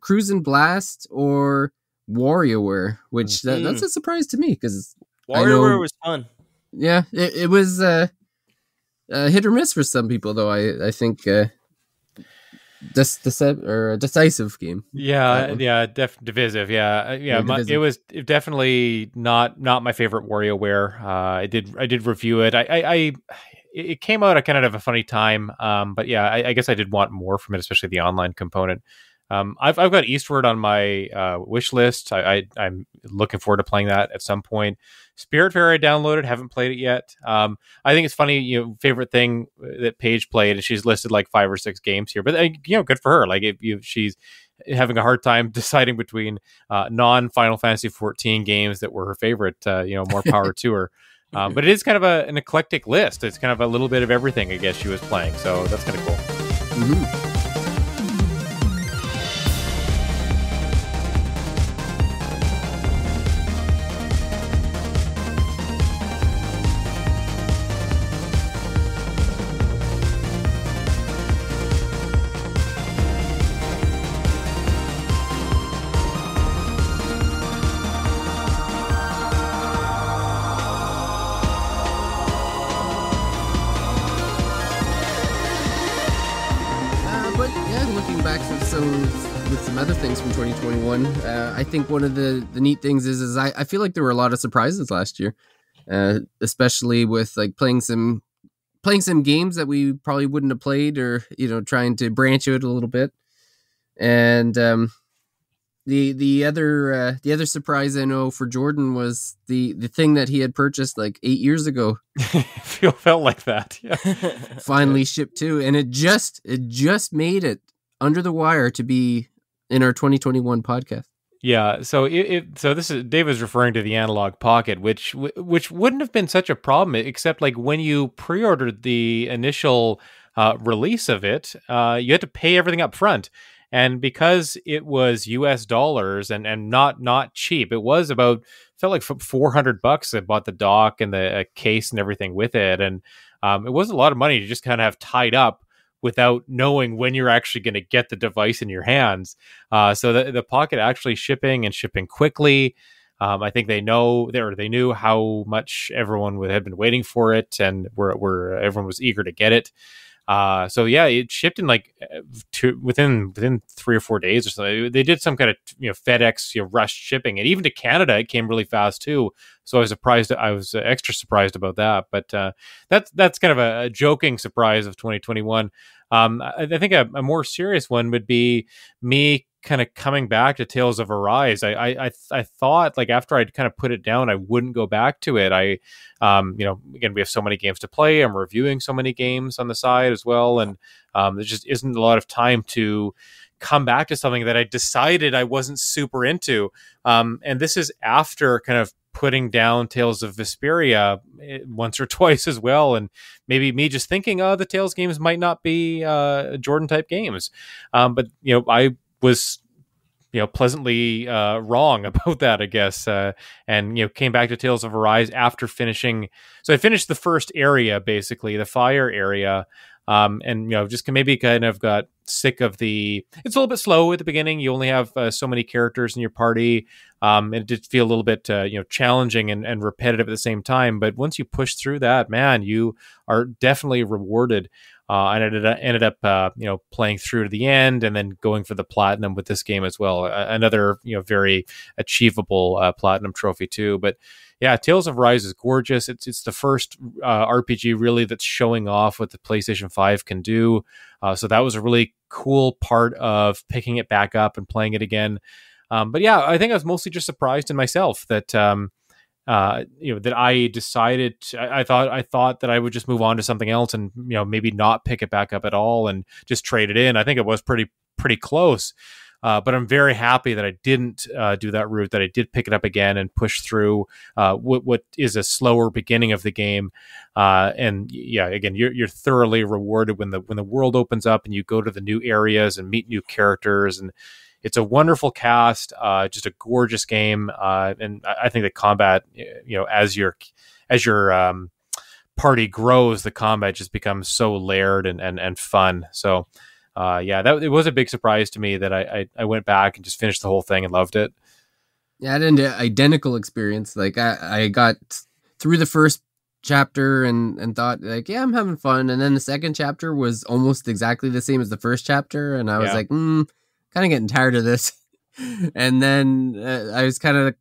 Cruisin' Blast, or WarioWare, which that's a surprise to me because WarioWare was fun. Yeah, it was hit or miss for some people, though. I think decisive game. Yeah, divisive. Yeah. Divisive. It was definitely not my favorite WarioWare. I did review it. It came out at kind of a funny time, but yeah, I guess I did want more from it, especially the online component. I've got Eastward on my wish list. I'm looking forward to playing that at some point. Spiritfarer I downloaded, haven't played it yet. I think it's funny, favorite thing that Paige played, and she's listed like 5 or 6 games here. But good for her. Like she's having a hard time deciding between non-Final Fantasy 14 games that were her favorite. More power to her. But it is kind of an eclectic list. It's kind of a little bit of everything, I guess, she was playing. So that's kind of cool. Mm-hmm. so with some other things from 2021, I think one of the neat things is I feel like there were a lot of surprises last year, especially with like playing some games that we probably wouldn't have played, or trying to branch out a little bit. And the other surprise I know for Jordan was the thing that he had purchased like 8 years ago. Felt like that. Yeah. Finally shipped too, and it just made it under the wire to be in our 2021 podcast. Yeah, so this is Dave is referring to the Analog Pocket, which wouldn't have been such a problem, except like when you pre-ordered the initial release of it, you had to pay everything up front. And because it was US dollars and not cheap, it was felt like $400. I bought the dock and the case and everything with it. And it was a lot of money to just kind of have tied up without knowing when you're actually going to get the device in your hands. So the Pocket actually shipping quickly. I think they knew how much everyone had been waiting for it, and where everyone was eager to get it. So yeah, it shipped in like within 3 or 4 days or so. They did some kind of FedEx rushed shipping, and even to Canada it came really fast too. So I was extra surprised about that. But that's kind of a joking surprise of 2021. I think a more serious one would be me kind of coming back to Tales of Arise. I thought like after I'd kind of put it down, I wouldn't go back to it. Again, we have so many games to play. I'm reviewing so many games on the side as well. And there just isn't a lot of time to come back to something that I decided I wasn't super into. And this is after kind of putting down Tales of Vesperia once or twice as well. And maybe me just thinking, the Tales games might not be Jordan type games. But I was pleasantly wrong about that, I guess, and came back to Tales of Arise after finishing. So I finished the first area, basically the fire area, and just maybe kind of got sick of it's a little bit slow at the beginning. You only have so many characters in your party, and it did feel a little bit challenging and repetitive at the same time. But once you push through that, man, you are definitely rewarded. And ended up playing through to the end, and then going for the platinum with this game as well. Another very achievable platinum trophy too. But yeah, Tales of Arise is gorgeous. It's the first RPG really that's showing off what the PlayStation 5 can do. So that was a really cool part of picking it back up and playing it again. But yeah, I think I was mostly just surprised in myself that that I decided I thought that I would just move on to something else and maybe not pick it back up at all and just trade it in. I think it was pretty close, but I'm very happy that I didn't do that route, that I did pick it up again and push through what is a slower beginning of the game. And yeah, again, you're thoroughly rewarded when the world opens up and you go to the new areas and meet new characters, and it's a wonderful cast, just a gorgeous game, and I think the combat, as your party grows, the combat just becomes so layered and fun. So, it was a big surprise to me that I went back and just finished the whole thing and loved it. Yeah, I had an identical experience. Like I got through the first chapter and thought like, yeah, I'm having fun, and then the second chapter was almost exactly the same as the first chapter, and I was like, kind of getting tired of this. And then I was kind of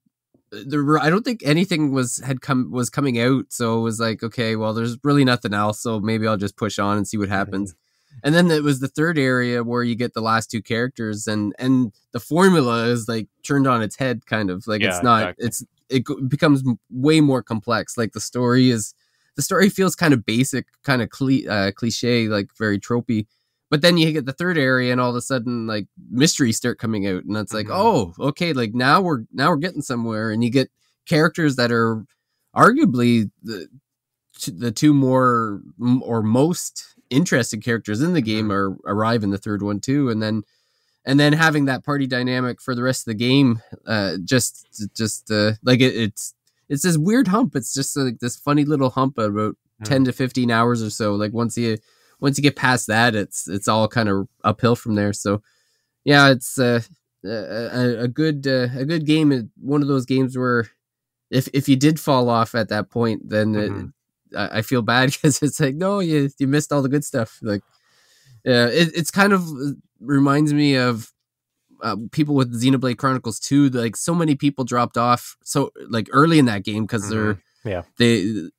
I don't think anything was coming out, so it was like, okay, well, there's really nothing else, so maybe I'll just push on and see what happens. And then it was the third area where you get the last two characters, and the formula is like turned on its head, kind of like it's not exactly. It becomes way more complex. Like the story feels kind of basic, kind of cliche, like very tropey. But then you get the third area, and all of a sudden, like mysteries start coming out, and it's like, oh, okay, like now we're getting somewhere, and you get characters that are arguably the two more or most interesting characters in the game arrive in the third one too, and then having that party dynamic for the rest of the game, like it's this weird hump. It's just like this funny little hump about 10 to 15 hours or so. Like once you get past that, it's all kind of uphill from there. So yeah, it's a good game. One of those games where if you did fall off at that point, then I feel bad because it's like, no, you missed all the good stuff. Like, Yeah, it's kind of reminds me of people with Xenoblade Chronicles 2. Like so many people dropped off so like early in that game because they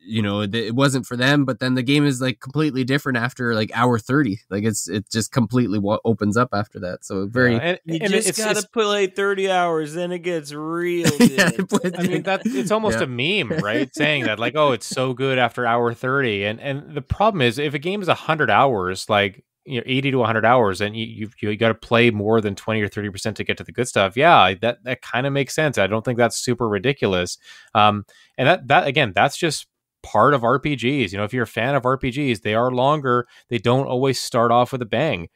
it wasn't for them. But then the game is like completely different after like hour 30. Like it just completely opens up after that. So very you just gotta play 30 hours, then it gets real good. I mean it's almost a meme, right? Saying that like, oh, it's so good after hour 30, and the problem is if a game is 100 hours, like 80 to 100 hours, and you got to play more than 20 or 30% to get to the good stuff. Yeah, that kind of makes sense. I don't think that's super ridiculous. And that again, that's just part of RPGs. If you're a fan of RPGs, they are longer. They don't always start off with a bang,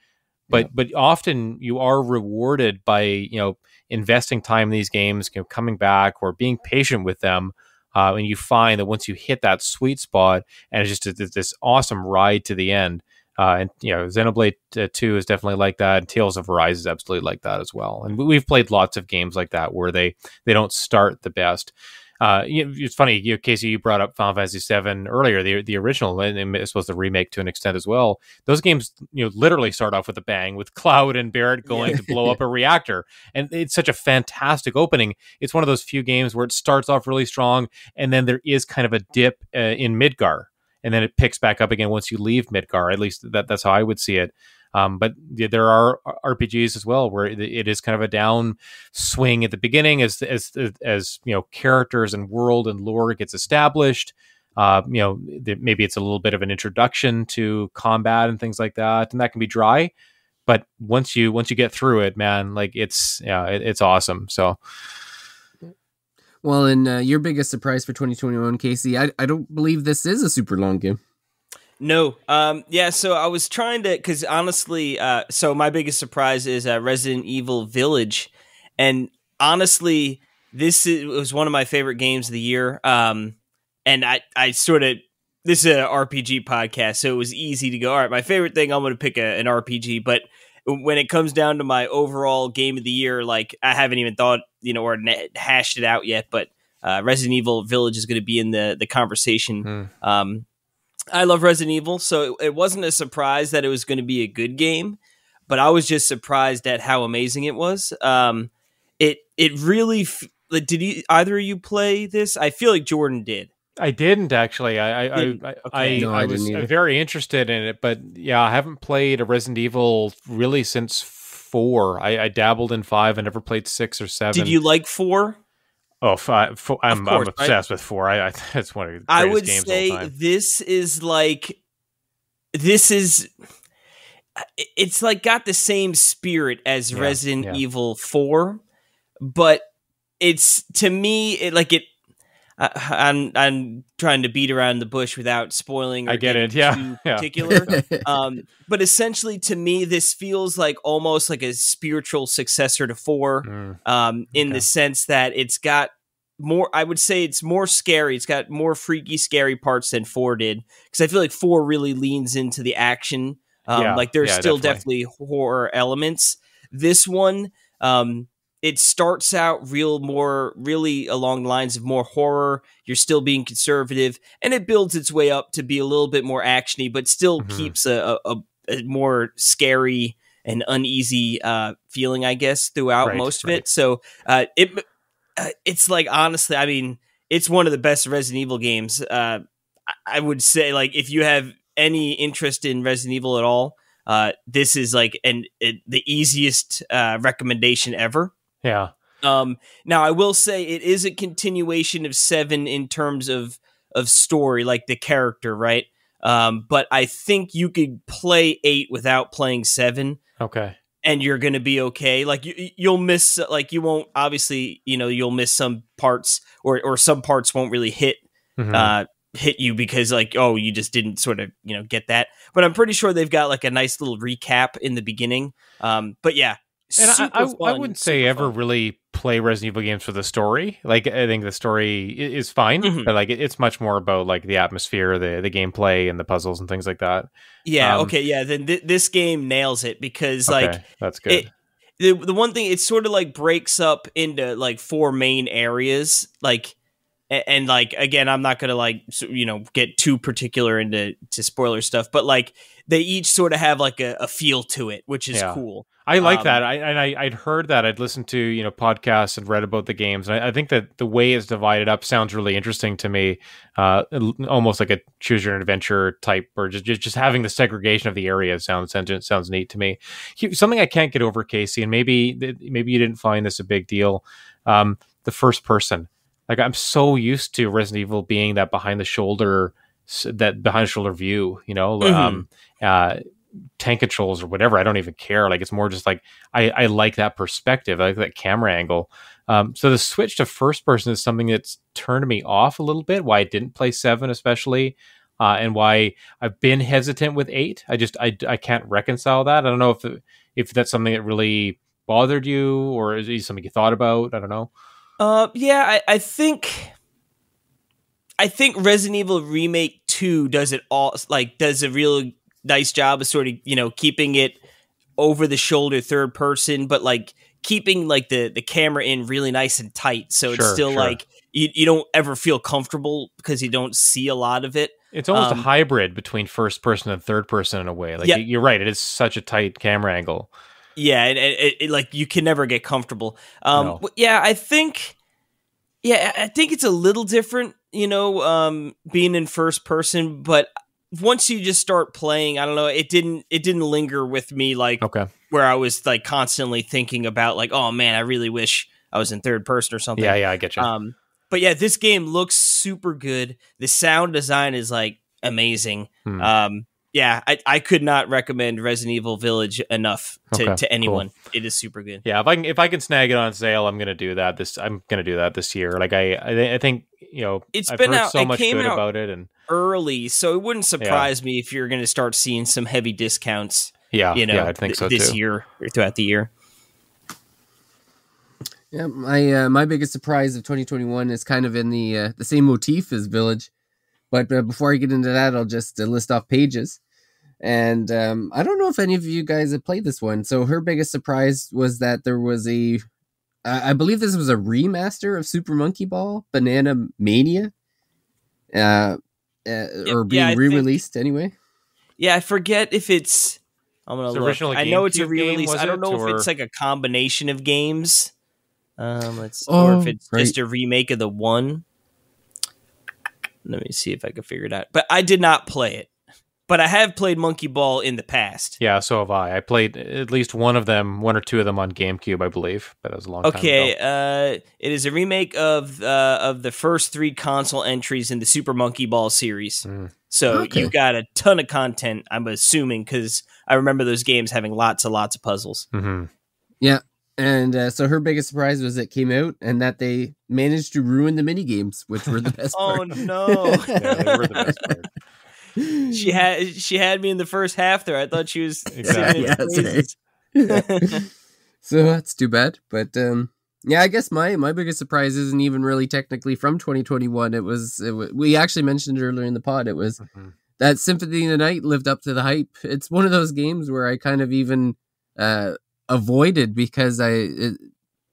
but often you are rewarded by investing time in these games, coming back or being patient with them. And you find that once you hit that sweet spot, and it's just this awesome ride to the end. And Xenoblade 2 is definitely like that, and Tales of Arise is absolutely like that as well. And we've played lots of games like that where they don't start the best. It's funny, Casey, you brought up Final Fantasy VII earlier, the original, and it's supposed to remake to an extent as well. Those games, literally start off with a bang, with Cloud and Barrett going to blow up a reactor, and it's such a fantastic opening. It's one of those few games where it starts off really strong, and then there is kind of a dip in Midgar. And then it picks back up again once you leave Midgar. At least that's how I would see it. But there are RPGs as well where it is kind of a down swing at the beginning as characters and world and lore gets established. Maybe it's a little bit of an introduction to combat and things like that, and that can be dry. But once you get through it, man, like it's awesome. So. Well, and your biggest surprise for 2021, Casey, I don't believe this is a super long game. No. So I was trying to, because honestly, so my biggest surprise is Resident Evil Village. And honestly, was one of my favorite games of the year. And I sort of, this is an RPG podcast, so it was easy to go, all right, my favorite thing, I'm going to pick an RPG. But when it comes down to my overall game of the year, like I haven't even thought, or hashed it out yet, but Resident Evil Village is going to be in the conversation. I love Resident Evil, so it wasn't a surprise that it was going to be a good game, but I was just surprised at how amazing it was. It really did either of you play this? I feel like Jordan did. I didn't actually. I was very interested in it, but yeah, I haven't played a Resident Evil really since 4. I dabbled in 5 and never played 6 or 7. Did you like 4? Oh, 5. I'm obsessed with 4. It's one of the greatest games of all time. I would say it's like got the same spirit as Resident Evil 4, but it's, to me, I'm trying to beat around the bush without spoiling. Or I get it. Too particular. But essentially, to me, this feels like almost like a spiritual successor to 4. In the sense that it's got more. I would say it's more scary. It's got more freaky, scary parts than 4 did, because I feel like 4 really leans into the action. There's still definitely horror elements. This one, it starts out really along the lines of more horror. You're still being conservative, and it builds its way up to be a little bit more actiony, but still keeps a more scary and uneasy feeling, I guess, throughout most of it. So it's like, honestly, I mean, it's one of the best Resident Evil games. I would say, like, if you have any interest in Resident Evil at all, this is like the easiest recommendation ever. Yeah. Now I will say it is a continuation of 7 in terms of story, like the character, right? But I think you could play 8 without playing 7. Okay. And you're going to be okay. Like you'll miss, like you won't, obviously, you'll miss some parts, or some parts won't really hit you because, like, oh, you just didn't sort of, get that. But I'm pretty sure they've got like a nice little recap in the beginning. But yeah. And I wouldn't say ever really play Resident Evil games for the story. Like, I think the story is fine, but like it's much more about like the atmosphere, the gameplay, and the puzzles and things like that. Yeah. Okay. Yeah. Then this game nails it, because like that's good. The one thing, it sort of like breaks up into like 4 main areas, like, and like again, I'm not gonna like get too particular into spoiler stuff, but like they each sort of have like a feel to it, which is cool. I like that. I'd heard that. I'd listened to podcasts and read about the games, and I think that the way it's divided up sounds really interesting to me. Almost like a choose your own adventure type, or just having the segregation of the area sounds neat to me. Something I can't get over, Casey, and maybe you didn't find this a big deal. The first person, like I'm so used to Resident Evil being that behind the shoulder view, tank controls or whatever. I don't even care. Like it's more just like I like that perspective. I like that camera angle. So the switch to first person is something that's turned me off a little bit. Why I didn't play 7 especially, and why I've been hesitant with 8. I can't reconcile that. I don't know if that's something that really bothered you, or is it something you thought about? I don't know. Yeah, I think Resident Evil Remake 2 does it all. Like does a real nice job of sort of keeping it over the shoulder third person, but like keeping like the camera in really nice and tight, so it's still like you don't ever feel comfortable because you don't see a lot of it. It's almost a hybrid between first person and third person in a way. Like you're right, it is such a tight camera angle. Yeah, and it like you can never get comfortable. No. Yeah, I think it's a little different, being in first person, but once you just start playing, I don't know, it didn't linger with me like where I was like constantly thinking about like, oh man, I really wish I was in third person or something. Yeah, I get you. But yeah, this game looks super good. The sound design is like amazing. Yeah, I could not recommend Resident Evil Village enough to anyone. Cool. It is super good. Yeah, if I can snag it on sale, I'm gonna do that. I'm gonna do that this year. Like I think it's I've been heard out. So much good about it, and early, so it wouldn't surprise me if you're gonna start seeing some heavy discounts. Yeah, I think so this too. year or throughout the year. Yeah, my biggest surprise of 2021 is kind of in the same motif as Village. But before I get into that, I'll just list off Paige's. And I don't know if any of you guys have played this one. So her biggest surprise was that there was I believe this was a remaster of Super Monkey Ball Banana Mania. Or being re-released anyway. Yeah, I forget if it's... I'm going to look. I know it's a re-release. I don't know if it's like a combination of games. Or if it's just a remake of the one. Let me see if I can figure it out. But I did not play it. But I have played Monkey Ball in the past. Yeah, so have I. I played at least one or two of them on GameCube, I believe. But that was a long time ago. Okay, it is a remake of the first 3 console entries in the Super Monkey Ball series. So you've got a ton of content, I'm assuming, because I remember those games having lots and lots of puzzles. Mm-hmm. Yeah, and so her biggest surprise was it came out and that they managed to ruin the minigames, which were the best part. Oh, no. Yeah, they were the best part. She had me in the first half there. I thought she was exactly. So that's too bad. But I guess my biggest surprise isn't even really technically from 2021. It was we actually mentioned it earlier in the pod. It was that Symphony of the Night lived up to the hype. It's one of those games where I kind of even avoided because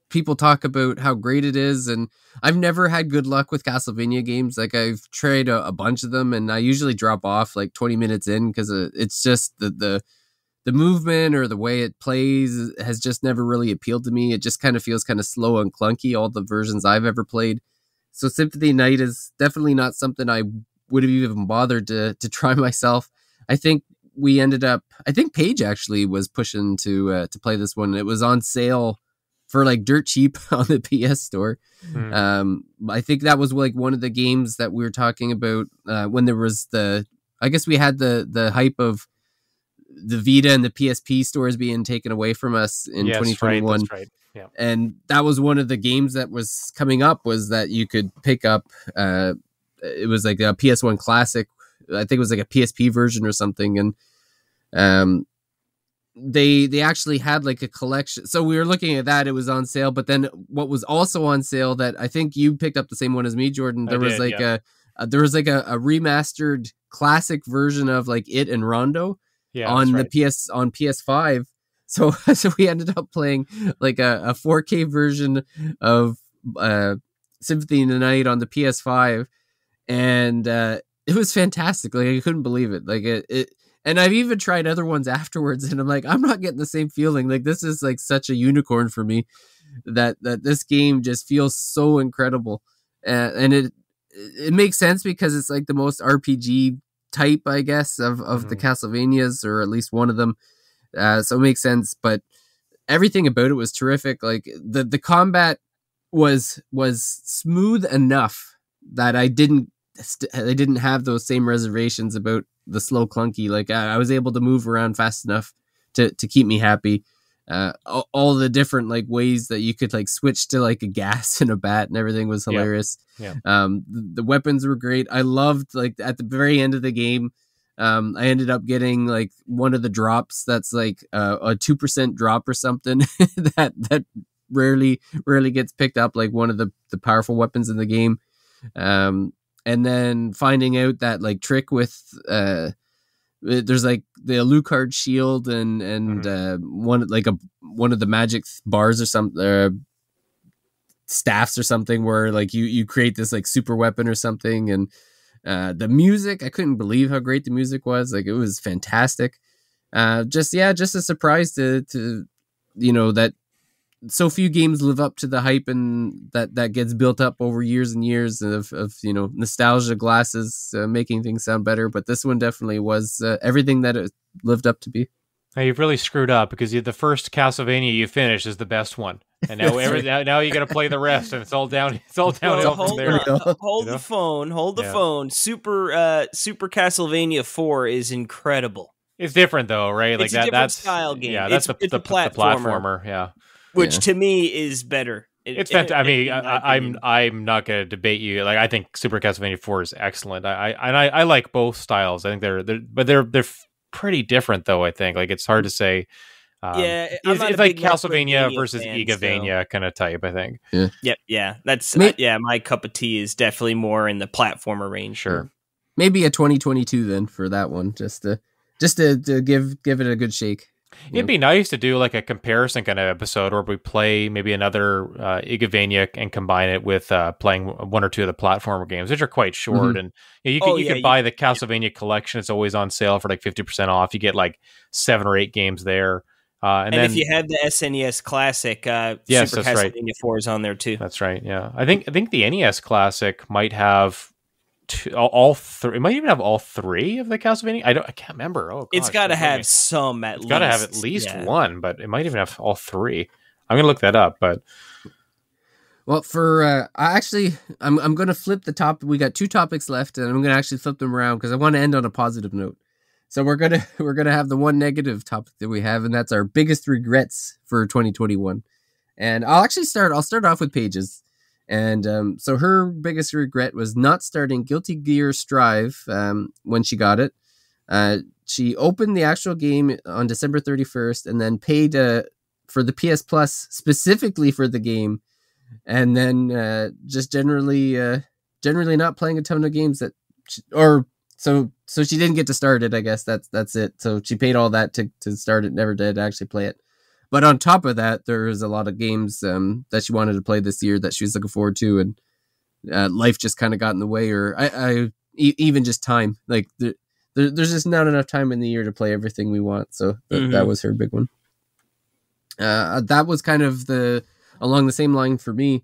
people talk about how great it is, and I've never had good luck with Castlevania games. Like I've tried a bunch of them, and I usually drop off like 20 minutes in because it's just the movement or the way it plays has just never really appealed to me. It just kind of feels kind of slow and clunky, all the versions I've ever played. So Symphony of the Night is definitely not something I would have even bothered to try myself. I think Paige actually was pushing to play this one. It was on sale for like dirt cheap on the PS Store. I think that was like one of the games that we were talking about when there was I guess we had the hype of the Vita and the PSP stores being taken away from us in 2021. That's right. Yeah. And that was one of the games that was coming up, was that you could pick up, it was like a PS1 classic. I think it was like a PSP version or something. And they actually had like a collection. So we were looking at that. It was on sale. But then what was also on sale that I think you picked up the same one as me, Jordan. There was like a remastered classic version of like It and Rondo on PS5. So we ended up playing like a 4K version of Symphony of the Night on the PS5, and it was fantastic. Like I couldn't believe it. Like it. And I've even tried other ones afterwards, and I'm like, I'm not getting the same feeling. Like this is like such a unicorn for me. That this game just feels so incredible, and it makes sense because it's like the most RPG type, I guess, of the Castlevanias, or at least one of them. So it makes sense, but everything about it was terrific. Like the combat was smooth enough that I didn't have those same reservations about the slow clunky. Like I was able to move around fast enough to keep me happy. All the different like ways that you could like switch to like a gas and a bat and everything was hilarious. Yeah. The weapons were great. I loved like at the very end of the game, I ended up getting like one of the drops that's like a 2% drop or something that rarely gets picked up, like one of the powerful weapons in the game. And then finding out that like trick with there's like the Alucard shield and one of the magic bars or something, staffs or something, where like you create this like super weapon or something. And the music, I couldn't believe how great the music was. Like it was fantastic. Just a surprise to that so few games live up to the hype, and that gets built up over years and years of nostalgia glasses making things sound better. But this one definitely was everything that it lived up to be. Now you've really screwed up because the first Castlevania you finish is the best one, and now now you got to play the rest, and it's all downhill from there. Hold the phone. Super Castlevania 4 is incredible. It's different though, right? Like it's a different style game. Yeah, that's it's the platformer. Yeah. Which to me is better. It's fantastic. I mean, I'm not going to debate you. Like, I think Super Castlevania 4 is excellent. I like both styles. I think they're pretty different though. I think like it's hard to say. It's like Castlevania versus Igavania kind of type. I think. Yeah. That's my cup of tea is definitely more in the platformer range. Sure. Maybe a 2022 then for that one, just to give it a good shake. It'd be nice to do like a comparison kind of episode where we play maybe another Igavania and combine it with playing one or two of the platformer games, which are quite short. And you can buy the Castlevania collection. It's always on sale for like 50% off. You get like 7 or 8 games there. And then, if you have the SNES Classic, Super Castlevania 4 is on there too. That's right. Yeah, I think the NES Classic might have all three. It might even have all 3 of the Castlevania. I can't remember. Oh, gosh, it's got to have some at least. It's got to have at least one, but it might even have all 3. I'm gonna look that up. But well, for I'm gonna flip the top. We got 2 topics left, and I'm gonna actually flip them around because I want to end on a positive note. So we're gonna have the one negative topic that we have, and that's our biggest regrets for 2021. And I'll start off with Paige's. And so her biggest regret was not starting Guilty Gear Strive when she got it. She opened the actual game on December 31st and then paid for the PS Plus specifically for the game. And then just generally not playing a ton of games so she didn't get to start it. I guess that's it. So she paid all that to start it, never did actually play it. But on top of that, there was a lot of games that she wanted to play this year that she was looking forward to, and life just kind of got in the way, or even just time. Like there's just not enough time in the year to play everything we want. So that was her big one. That was kind of along the same line for me,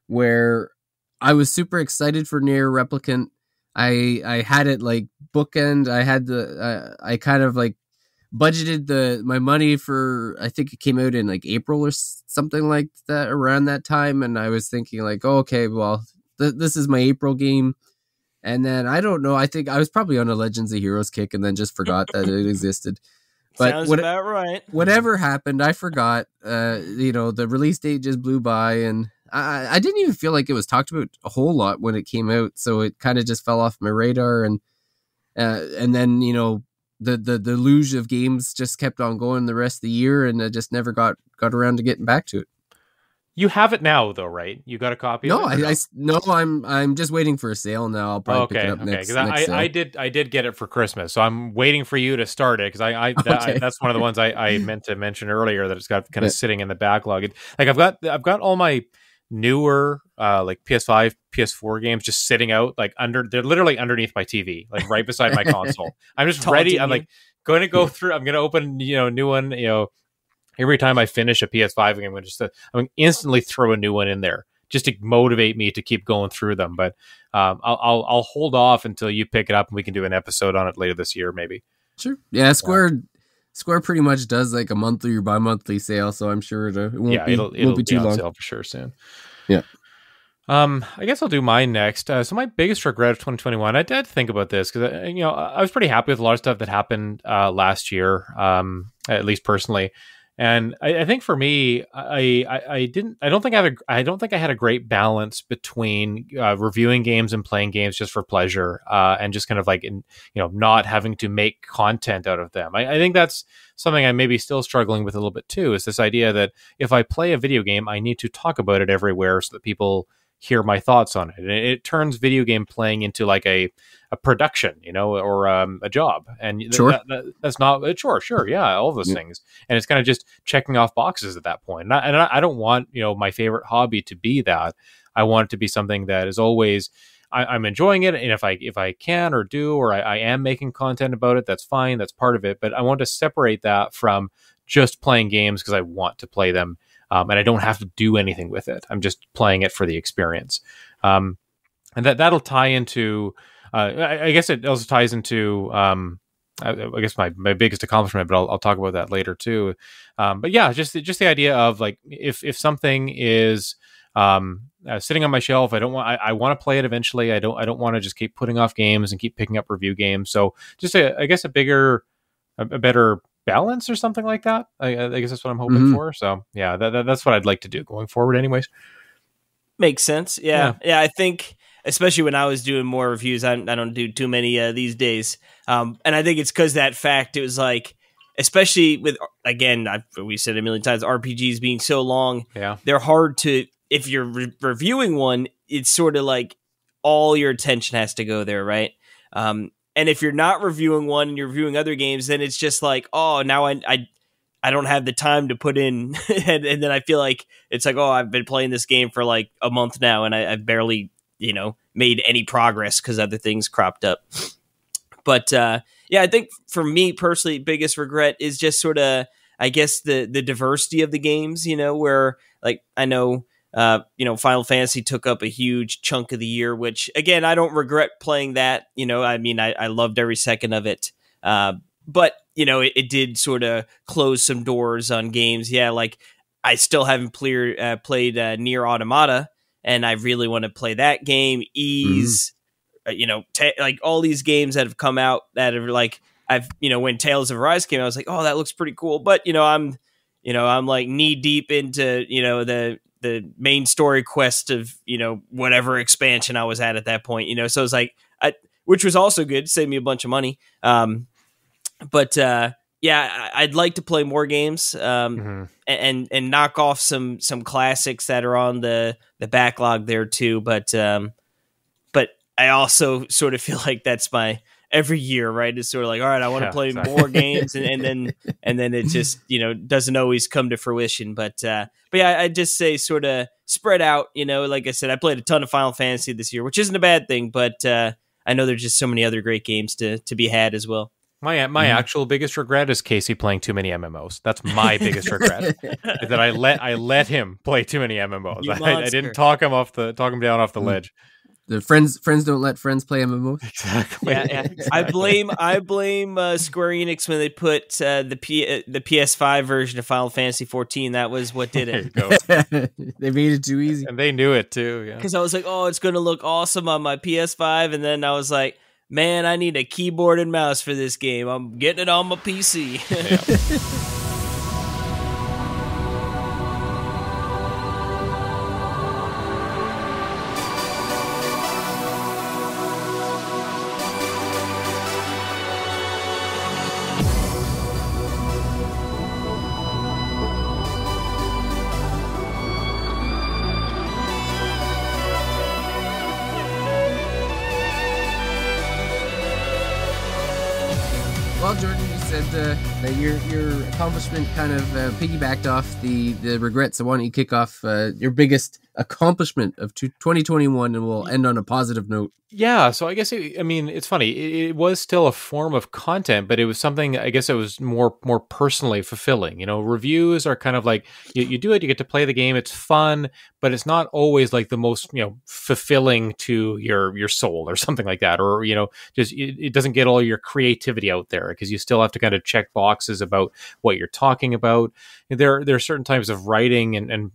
where I was super excited for Nier Replicant. I had it like bookend. I had I kind of like budgeted my money for, I think it came out in like April or something like that, around that time, and I was thinking like, oh, okay, well, this is my April game. And then I don't know, I think I was probably on a Legends of Heroes kick and then just forgot that it existed. But sounds about right. Whatever happened, I forgot. The release date just blew by, and I didn't even feel like it was talked about a whole lot when it came out, so it kind of just fell off my radar. And then the luge of games just kept on going the rest of the year, and I just never got around to getting back to it. You have it now, though, right? You got a copy? No, of it? No, I'm just waiting for a sale now. I'll probably pick it up next. Because I did get it for Christmas, so I'm waiting for you to start it, because that's one of the ones I meant to mention earlier that it's got kind of sitting in the backlog. Like I've got all my newer like PS5, PS4 games just sitting out like they're literally underneath my TV, like right beside my console. I'm just ready. I'm like going to go through. I'm going to open a new one. Every time I finish a PS5 game, I'm going to instantly throw a new one in there just to motivate me to keep going through them. But I'll hold off until you pick it up and we can do an episode on it later this year, maybe. Sure. Yeah, Square pretty much does like a monthly or bi-monthly sale, so I'm sure it won't be too long. Sale for sure soon. Yeah. I guess I'll do mine next. So my biggest regret of 2021, I did think about this because I was pretty happy with a lot of stuff that happened last year, at least personally. And I think for me, I don't think I had a great balance between reviewing games and playing games just for pleasure, and just kind of like not having to make content out of them. I think that's something I'm maybe still struggling with a little bit too. Is this idea that if I play a video game, I need to talk about it everywhere so that people hear my thoughts on it. And it turns video game playing into like a production, or a job. And sure. That's not sure. Yeah. All of those things. And it's kind of just checking off boxes at that point. And I don't want, my favorite hobby to be that. I want it to be something that is always, I'm enjoying it. And if I can or do, or I am making content about it, that's fine. That's part of it. But I want to separate that from just playing games because I want to play them. And I don't have to do anything with it. I'm just playing it for the experience. And that'll tie into, I guess it also ties into, I guess my biggest accomplishment, but I'll talk about that later too. But yeah, just the idea of like, if something is sitting on my shelf, I want to play it eventually. I don't want to just keep putting off games and keep picking up review games. So just I guess a better balance or something like that. I guess that's what I'm hoping for. So yeah, that's what I'd like to do going forward anyways. Makes sense. Yeah. I think especially when I was doing more reviews, I don't do too many these days. And I think it's because that fact, it was like, especially with, again, we said a million times, RPGs being so long, they're hard to, if you're reviewing one, it's sort of like all your attention has to go there. Right. And if you're not reviewing one and you're reviewing other games, then it's just like, oh, now I don't have the time to put in. and then I feel like it's like, oh, I've been playing this game for like a month now and I've barely, made any progress because other things cropped up. But I think for me personally, biggest regret is just sort of, I guess, the diversity of the games, where like I know, Final Fantasy took up a huge chunk of the year, which again, I don't regret playing that. I loved every second of it. But it did sort of close some doors on games. Yeah. Like I still haven't played Nier Automata, and I really want to play that game. Ys, like all these games that have come out that are like, when Tales of Arise came out, I was like, oh, that looks pretty cool. But, I'm like knee deep into, the main story quest of, whatever expansion I was at that point, so it's like, which was also good, saved me a bunch of money. But I'd like to play more games, and knock off some classics that are on the backlog there too. But I also sort of feel like that's my every year, right? It's sort of like, all right, I want to play more games, and then it just doesn't always come to fruition. But I just say sort of spread out. Like I said, I played a ton of Final Fantasy this year, which isn't a bad thing. But I know there's just so many other great games to be had as well. My actual biggest regret is Casey playing too many MMOs. That's my biggest regret. Is that I let him play too many MMOs. I didn't talk him down off the ledge. The friends don't let friends play MMOs. Exactly. Yeah. Exactly. I blame Square Enix when they put the PS5 version of Final Fantasy 14. That was what did it. They made it too easy, and they knew it too. Yeah. Because I was like, oh, it's going to look awesome on my PS5, and then I was like, man, I need a keyboard and mouse for this game. I'm getting it on my PC. Yeah. Well, Jordan, you said that your accomplishment kind of piggybacked off the regrets. So why don't you kick off your biggest accomplishment of 2021, and we'll end on a positive note. Yeah, so I guess it's funny. It was still a form of content, but it was something. I guess it was more personally fulfilling. Reviews are kind of like you do it, you get to play the game, it's fun, but it's not always like the most fulfilling to your soul or something like that, or just it doesn't get all your creativity out there because you still have to kind of check boxes about what you're talking about. There are certain types of writing and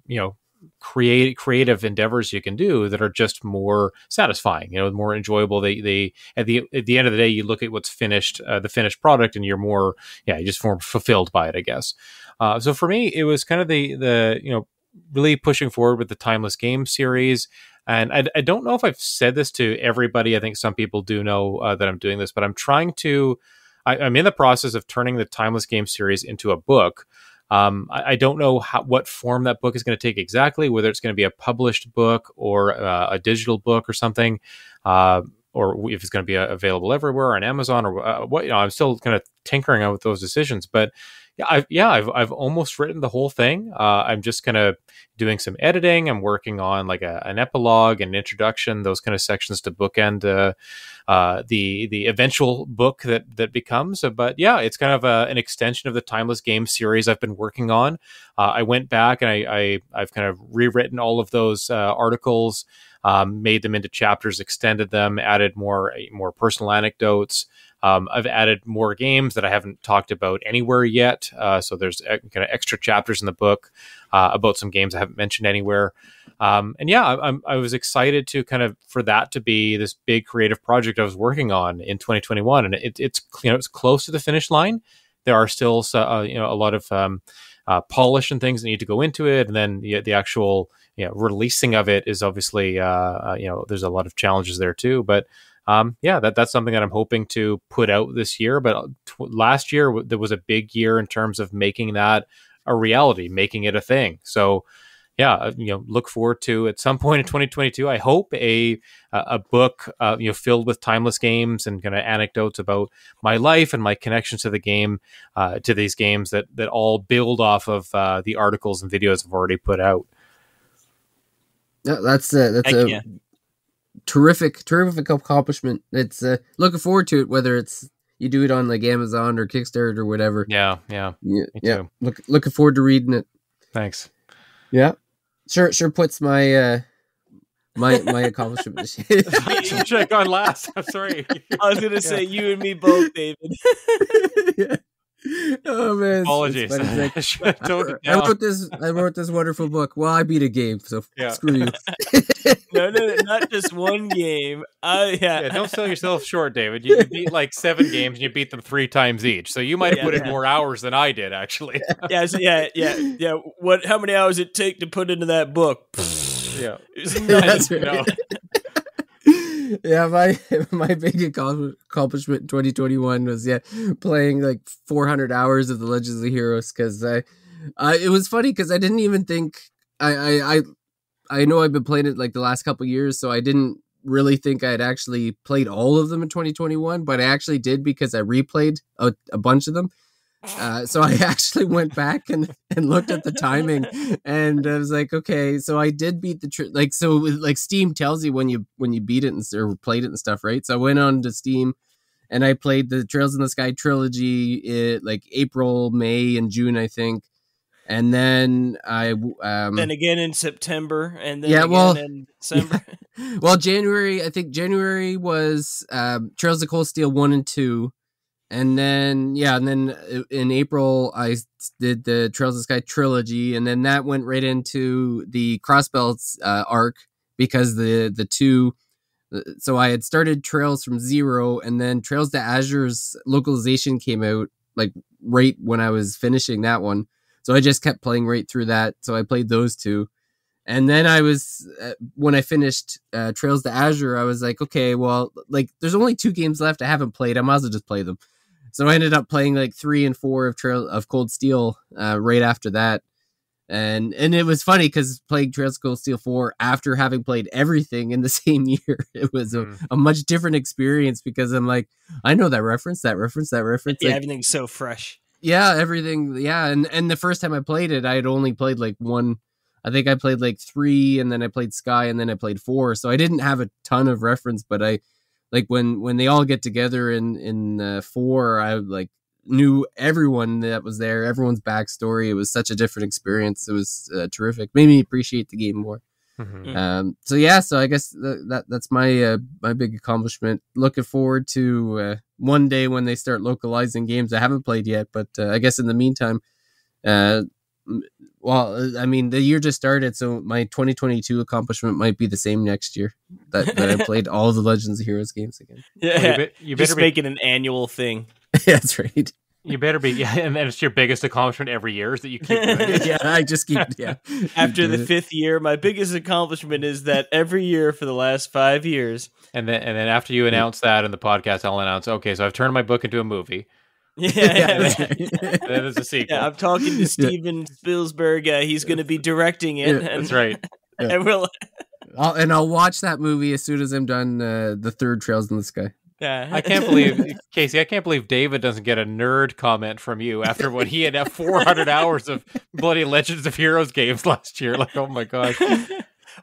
creative endeavors you can do that are just more satisfying, more enjoyable. They at the end of the day, you look at what's finished, the finished product, and you're more, you just more fulfilled by it, I guess. So for me, it was kind of the really pushing forward with the Timeless Game series. And I don't know if I've said this to everybody. I think some people do know that I'm doing this, but I'm in the process of turning the Timeless Game series into a book. I don't know what form that book is going to take exactly, whether it's going to be a published book or a digital book or something, or if it's going to be available everywhere on Amazon or what. I'm still kind of tinkering out with those decisions, but I've almost written the whole thing. I'm just kind of doing some editing. I'm working on like an epilogue and introduction, those kind of sections to bookend the eventual book that becomes. But yeah, it's kind of an extension of the Timeless Game series I've been working on. I went back and I've kind of rewritten all of those articles, made them into chapters, extended them, added more personal anecdotes. I've added more games that I haven't talked about anywhere yet. So there's kind of extra chapters in the book about some games I haven't mentioned anywhere. I was excited to for that to be this big creative project I was working on in 2021. And it's close to the finish line. There are still a lot of polish and things that need to go into it. And then the actual releasing of it is obviously, there's a lot of challenges there too. But that's something that I'm hoping to put out this year. But last year there was a big year in terms of making that a reality, making it a thing. So look forward to at some point in 2022. I hope a book filled with timeless games and kind of anecdotes about my life and my connections to the game, to these games that all build off of the articles and videos I've already put out. That's a terrific accomplishment. It's looking forward to it, whether it's you do it on like Amazon or Kickstarter or whatever. Yeah. Looking forward to reading it. Thanks. Yeah, sure puts my my accomplishment. Should I gone last? I'm sorry. I was gonna say you and me both, David. Yeah. Oh man! Apologies. I wrote this wonderful book. Well, I beat a game, so screw you. No, not just one game. Don't sell yourself short, David. You beat like 7 games, and you beat them 3 times each. So you might have put in more hours than I did, actually. Yeah. How many hours it take to put into that book? Yeah, that's right. No. Yeah, my big accomplishment in 2021 was playing like 400 hours of the Legends of Heroes, because it was funny because I didn't even think I know I've been playing it like the last couple years, so I didn't really think I'd actually played all of them in 2021, but I actually did because I replayed a bunch of them. So I actually went back and looked at the timing, and I was like, okay, so I did beat the Steam tells you when you beat it or played it and stuff, right? So I went on to Steam and I played the Trails in the Sky trilogy like April, May, and June, I think. And then then again in September, and then in December. Yeah. Well, January was Trails of Cold Steel 1 and 2. And then in April I did the Trails of the Sky trilogy, and then that went right into the Crossbelts arc, because the two. So I had started Trails from 0, and then Trails to Azure's localization came out like right when I was finishing that one. So I just kept playing right through that. So I played those 2. And then I was, when I finished Trails to Azure, I was like, okay, well, like there's only 2 games left I haven't played. I might as well just play them. So I ended up playing like 3 and 4 of Cold Steel right after that. And it was funny because playing Trails of Cold Steel 4 after having played everything in the same year, it was a much different experience, because I'm like, I know that reference. Yeah, like, everything's so fresh. Yeah, everything. Yeah. And the first time I played it, I had only played like one. I think I played like 3, and then I played Sky, and then I played 4. So I didn't have a ton of reference, but I like when they all get together in 4, I like knew everyone that was there, everyone's backstory. It was such a different experience. It was terrific. Made me appreciate the game more. So I guess that's my my big accomplishment. Looking forward to one day when they start localizing games I haven't played yet, but I guess in the meantime, well, I mean, the year just started, so my 2022 accomplishment might be the same next year, that I played all the Legends of Heroes games again. Yeah, well, you just make it an annual thing. That's right. You better be, and then it's your biggest accomplishment every year is that you keep doing it. Yeah, I just keep, After the 5th year, my biggest accomplishment is that every year for the last 5 years. And then after you announce that in the podcast, I'll announce, okay, so I've turned my book into a movie. Yeah. Then there's a sequel. Yeah, I'm talking to Steven Spielberg. He's going to be directing it. Yeah, that's right. And I'll watch that movie as soon as I'm done the 3rd Trails in the Sky. Yeah. I can't believe, Casey, I can't believe David doesn't get a nerd comment from you after when he had 400 hours of bloody Legends of Heroes games last year. Like, oh my gosh.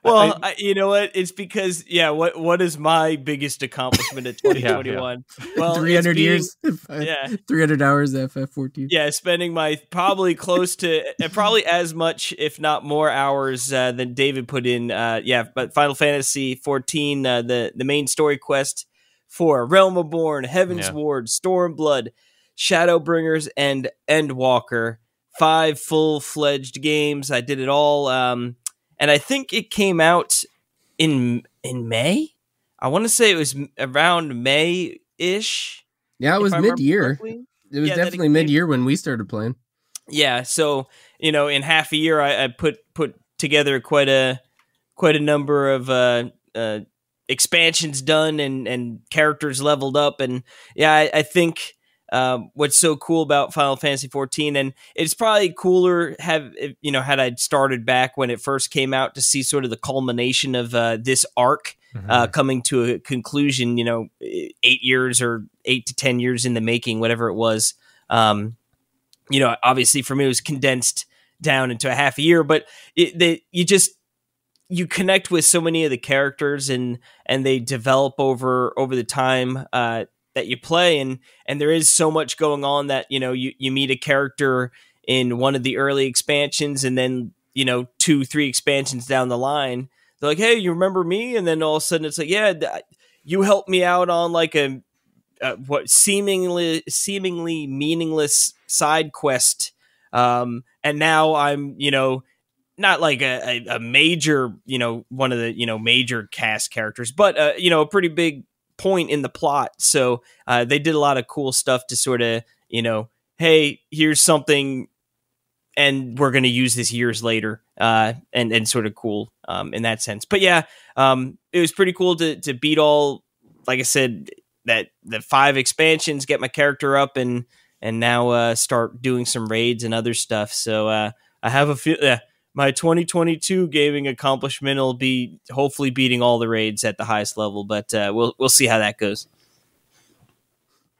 Well, you know what? It's because, what is my biggest accomplishment at 2021? Yeah. Well, 300 years. 300 hours FF14. Yeah, spending my probably close to, probably as much, if not more hours than David put in. But Final Fantasy 14, the main story quest for Realm Reborn, Heaven's Ward, Stormblood, Shadowbringers, and Endwalker. 5 full-fledged games. I did it all. And I think it came out in May. I want to say it was around May-ish. Yeah, it was mid-year. It was definitely mid-year when we started playing. Yeah, so in half a year, I put together quite a number of expansions done and characters leveled up, and I think what's so cool about Final Fantasy 14, and it's probably cooler had I started back when it first came out to see sort of the culmination of this arc coming to a conclusion, 8 years or 8 to 10 years in the making, whatever it was. Obviously for me it was condensed down into a half a year, but you connect with so many of the characters and they develop over the time that you play, and there is so much going on that you meet a character in one of the early expansions, and then 2-3 expansions down the line they're like, hey, you remember me? And then all of a sudden it's like, yeah, you helped me out on like a what seemingly meaningless side quest, and now I'm not like a major, one of the, major cast characters, but, a pretty big point in the plot. So they did a lot of cool stuff to sort of, hey, here's something, and we're going to use this years later, and sort of cool in that sense. But it was pretty cool to beat all, like I said, that the 5 expansions, get my character up, and now start doing some raids and other stuff. So I have a feel. My 2022 gaming accomplishment will be hopefully beating all the raids at the highest level, but we'll see how that goes.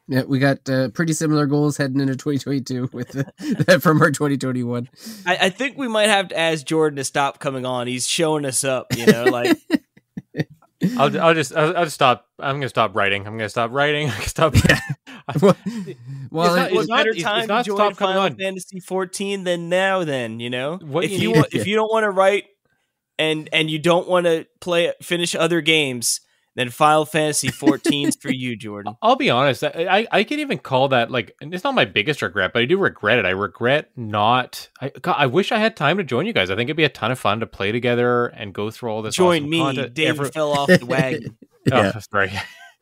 Yeah, we got pretty similar goals heading into 2022 with from our 2021. I think we might have to ask Jordan to stop coming on. He's showing us up, like. I'll just stop. I'm gonna stop writing. I'm gonna stop writing. I'm gonna stop. Well, it's better time to join Final Fantasy 14 than now. Then if you don't want to write and you don't want to finish other games, then Final Fantasy 14's for you, Jordan. I'll be honest. I can even call that it's not my biggest regret, but I do regret it. I regret not. I wish I had time to join you guys. I think it'd be a ton of fun to play together and go through all this. Join awesome me. content. Dave fell off the wagon. Oh, sorry.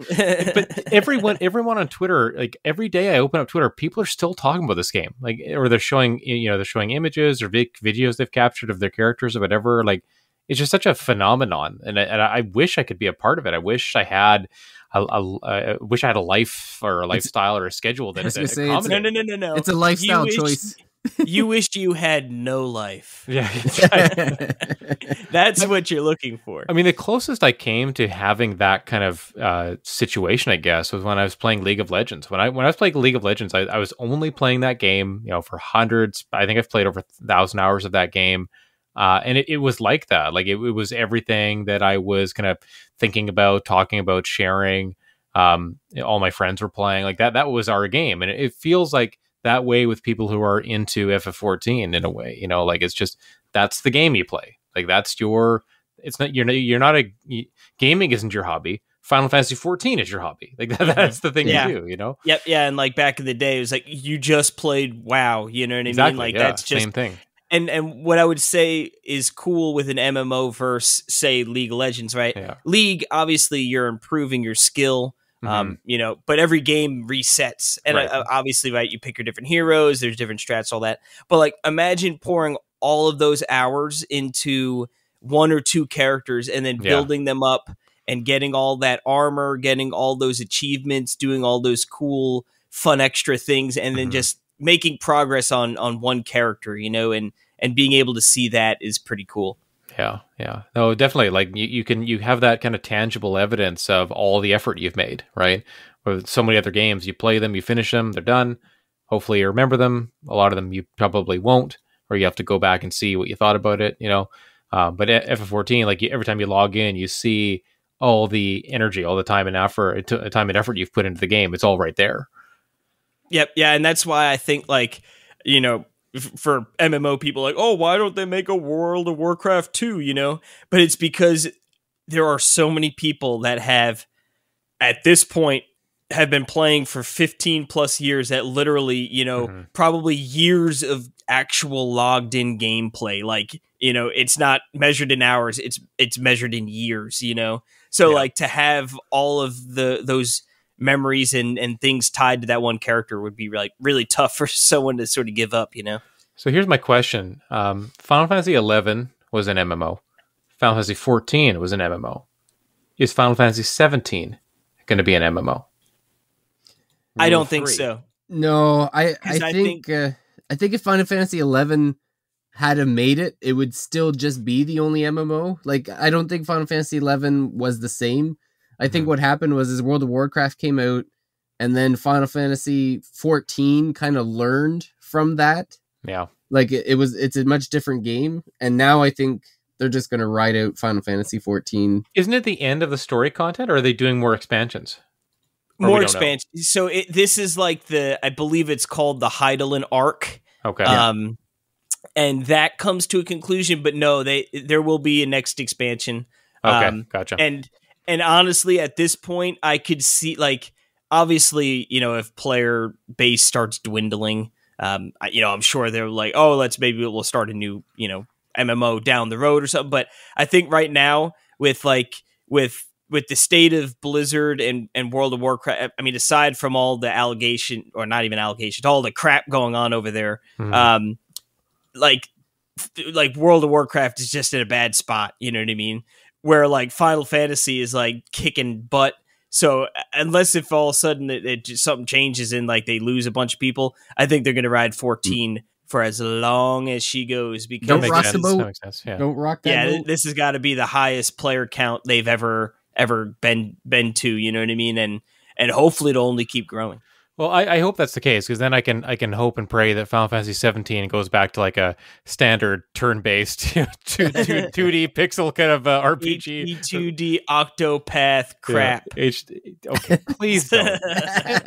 But everyone on Twitter, every day I open up Twitter, people are still talking about this game, or they're showing images or videos they've captured of their characters or whatever. It's just such a phenomenon, and I wish I could be a part of it. I wish I had a life or a lifestyle or a schedule that no. It's a lifestyle choice. You wished you had no life. Yeah, that's what you're looking for. I mean, the closest I came to having that kind of situation, I guess, was when I was playing League of Legends. When I was playing League of Legends, I was only playing that game, for hundreds. I think I've played over 1,000 hours of that game. And it was like that. Like it was everything that I was kind of thinking about, talking about, sharing. All my friends were playing like that. That was our game. And it feels like that way with people who are into FF14 in a way, like it's just, that's the game you play. Like that's it's not, you're not gaming isn't your hobby. Final Fantasy 14 is your hobby. Like that's the thing you do, Yep. Yeah. And like back in the day, it was like, you just played WoW, you know what I mean? Like that's just same thing. And what I would say is cool with an MMO versus, say, League of Legends, right? Yeah. League, obviously, you're improving your skill, but every game resets. And obviously, right, you pick your different heroes, there's different strats, all that. But, like, imagine pouring all of those hours into one or two characters and then building them up and getting all that armor, getting all those achievements, doing all those cool, fun extra things, and then just making progress on one character, and being able to see that is pretty cool. Yeah. No, definitely. Like you have that kind of tangible evidence of all the effort you've made, right? With so many other games, you play them, you finish them, they're done. Hopefully you remember them. A lot of them you probably won't, or you have to go back and see what you thought about it, But FF14, like every time you log in, you see all the energy, all the time and effort you've put into the game. It's all right there. Yep. Yeah. And that's why I think, like, for MMO people, like, oh, why don't they make a World of Warcraft 2, But it's because there are so many people that have, at this point, have been playing for 15 plus years that literally, probably years of actual logged in gameplay. Like, it's not measured in hours, it's measured in years, So like to have all of those memories and things tied to that one character would be like really tough for someone to sort of give up, So here's my question. Final Fantasy 11 was an MMO. Final Fantasy 14 was an MMO. Is Final Fantasy 17 going to be an MMO? I don't think so. No, I think if Final Fantasy 11 had made it, it would still just be the only MMO. Like, I don't think Final Fantasy 11 was the same. I think what happened was World of Warcraft came out, and then Final Fantasy 14 kind of learned from that. Yeah. Like it's a much different game. And now I think they're just going to ride out Final Fantasy 14. Isn't it the end of the story content, or are they doing more expansions? More expansion. So this is like I believe it's called the Hydaelyn Arc. Okay. And that comes to a conclusion, but no, there will be a next expansion. Okay. Gotcha. And honestly, at this point, I could see, like, obviously, if player base starts dwindling, I'm sure they're like, oh, we'll start a new, MMO down the road or something. But I think right now with the state of Blizzard and World of Warcraft, I mean, aside from all the allegation, or not even allegations, all the crap going on over there, like World of Warcraft is just in a bad spot. You know what I mean? Where like Final Fantasy is like kicking butt. So unless if all of a sudden something changes and like they lose a bunch of people, I think they're going to ride 14 for as long as she goes. Because don't rock the boat. Yeah. Don't rock that boat. This has got to be the highest player count they've ever been to. You know what I mean? And hopefully it'll only keep growing. Well, I hope that's the case, because then I can hope and pray that Final Fantasy 17 goes back to like a standard turn-based 2D pixel kind of RPG. 2D Octopath crap. Yeah, okay, please don't.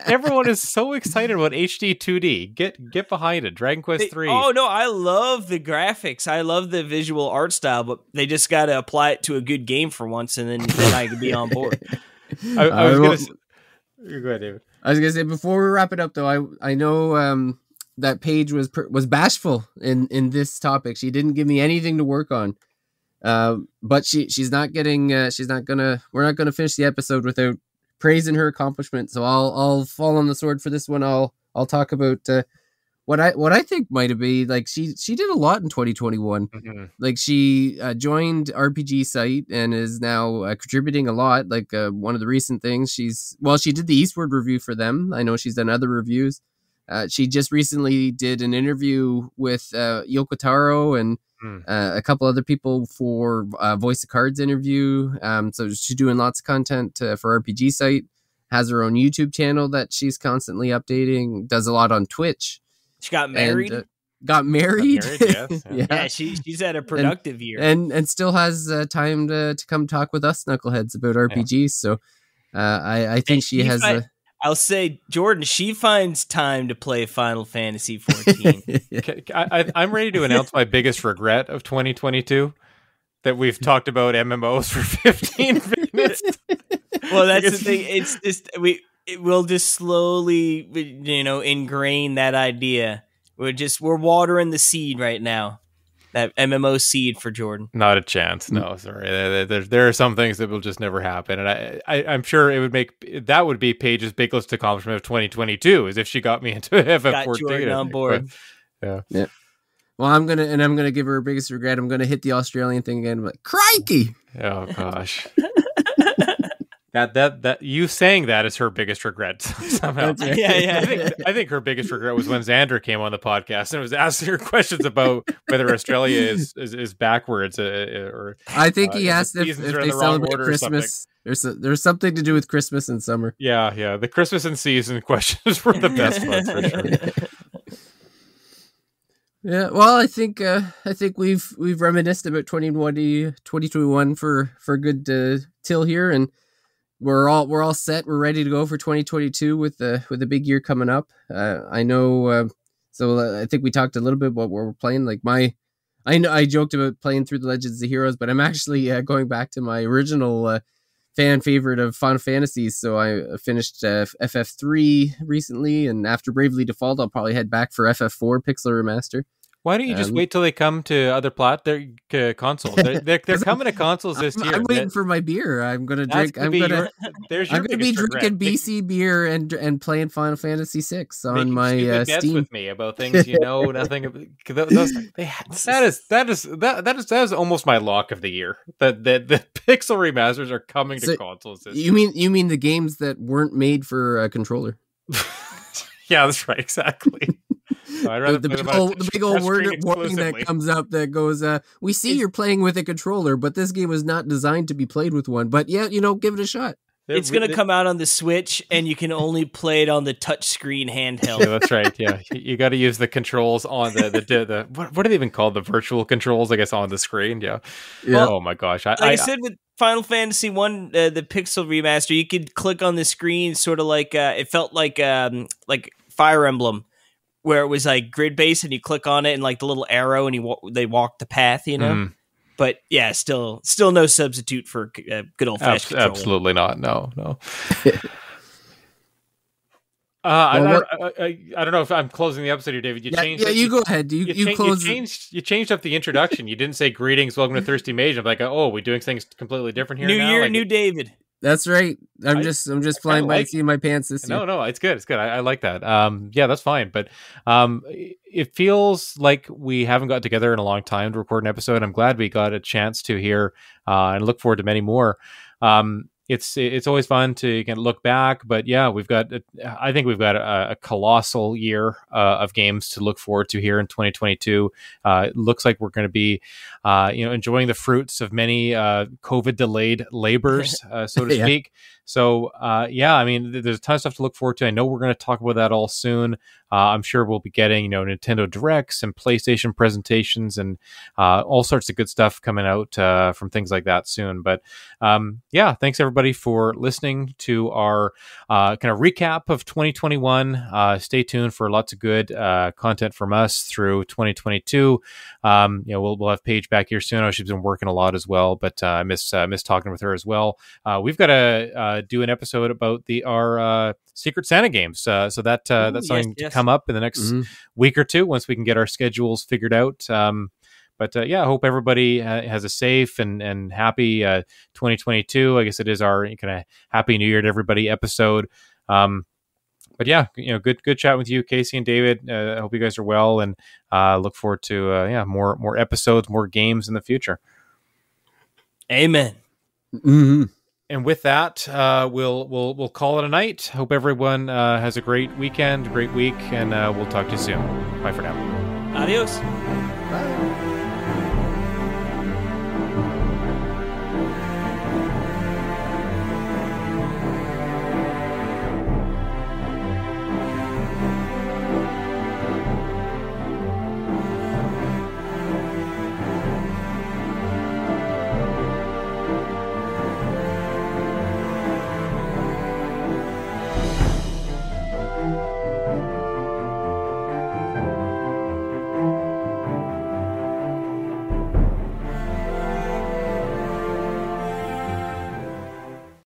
Everyone is so excited about HD 2D. Get behind it. Dragon Quest 3. Oh no, I love the graphics. I love the visual art style, but they just got to apply it to a good game for once, and then I can be on board. I was going to. Go ahead, David. I was gonna say, before we wrap it up, though, I know that Paige was bashful in this topic. She didn't give me anything to work on, but she's not getting. We're not gonna finish the episode without praising her accomplishment. So I'll fall on the sword for this one. I'll talk about what I think might have been like she did a lot in 2021. Mm-hmm. Like she joined RPG Site and is now contributing a lot. Like one of the recent things she did the Eastward review for them. I know she's done other reviews. She just recently did an interview with Yoko Taro and a couple other people for Voice of Cards interview. So she's doing lots of content for RPG Site. Has her own YouTube channel that she's constantly updating. Does a lot on Twitch. She got married. got married. Yes. Yeah, she's had a productive year. And still has time to come talk with us knuckleheads about RPGs. So I think she has I'll say, Jordan, she finds time to play Final Fantasy 14. I'm ready to announce my biggest regret of 2022, that we've talked about MMOs for 15 minutes. Well, that's the thing. It's just we'll just slowly, ingrain that idea. We're watering the seed right now. That MMO seed for Jordan. Not a chance. No, sorry. There are some things that will just never happen, and I'm sure it would be Paige's biggest accomplishment of 2022 is if she got me into FF14. Got Jordan on board. But, yeah. Well, I'm gonna give her her biggest regret. I'm gonna hit the Australian thing again. I'm like, crikey! Oh gosh. That you saying that is her biggest regret somehow. Right. Yeah. I think her biggest regret was when Xander came on the podcast and was asking her questions about whether Australia is backwards or. I think he asked if they the celebrate Christmas. There's something to do with Christmas and summer. Yeah. The Christmas and season questions were the best ones for sure. Yeah, well, I think we've reminisced about 2021 for good till here, and we're all set. We're ready to go for 2022 with the big year coming up. I know. So I think we talked a little bit about what we're playing. Like I joked about playing through the Legends of Heroes, but I'm actually going back to my original fan favorite of Final Fantasies. So I finished FF3 recently, and after Bravely Default, I'll probably head back for FF4 Pixel Remaster. Why don't you just wait till they come to other consoles? They're coming to consoles this year. I'm waiting for my beer. I'm gonna drink. I'm gonna be drinking BC beer and playing Final Fantasy VI on my Steam. With me about things you know nothing about. That is almost my lock of the year. That the Pixel remasters are coming to consoles this year. You mean the games that weren't made for a controller? Yeah, that's right. Exactly. The big old warning that comes up that goes, we see you're playing with a controller, but this game was not designed to be played with one. But yeah, give it a shot. It's going to come out on the Switch, and you can only play it on the touchscreen handheld. Yeah, that's right. Yeah, you got to use the controls on the what are they even called? The virtual controls, I guess, on the screen. Yeah. Well, oh my gosh! I said with Final Fantasy 1, the Pixel remaster, you could click on the screen, sort of like it felt like Fire Emblem, where it was like grid based, and you click on it and like the little arrow, and they walk the path, But yeah, still no substitute for good old fashioned control. Absolutely not. No. I don't know if I'm closing the episode here, David. You go ahead. You close. You changed up the introduction. You didn't say greetings, welcome to Thirsty Mage. I'm like, oh, we're doing things completely different here. New now? year, like, new David. That's right. I'm just flying by the seat of my pants this year. No, it's good. It's good. I like that. Yeah, that's fine. But it feels like we haven't got together in a long time to record an episode. I'm glad we got a chance to hear and look forward to many more. It's always fun to look back, but yeah, I think we've got a colossal year of games to look forward to here in 2022. It looks like we're going to be, enjoying the fruits of many COVID delayed labors, so to speak. So I mean, there's a ton of stuff to look forward to. I know we're going to talk about that all soon. I'm sure we'll be getting, Nintendo Directs and PlayStation presentations and all sorts of good stuff coming out from things like that soon. But thanks everybody for listening to our kind of recap of 2021. Stay tuned for lots of good content from us through 2022. We'll have Paige back here soon. I know she's been working a lot as well, but I miss talking with her as well. We've got to do an episode about our Secret Santa games. So that's something to come up in the next week or two once we can get our schedules figured out. But I hope everybody has a safe and happy 2022. I guess it is our kind of Happy New Year to everybody episode. But yeah, good chat with you, Casey and David. I hope you guys are well, and look forward to more episodes, more games in the future. Amen. Mm-hmm. And with that, we'll call it a night. Hope everyone has a great weekend, great week, and we'll talk to you soon. Bye for now. Adios.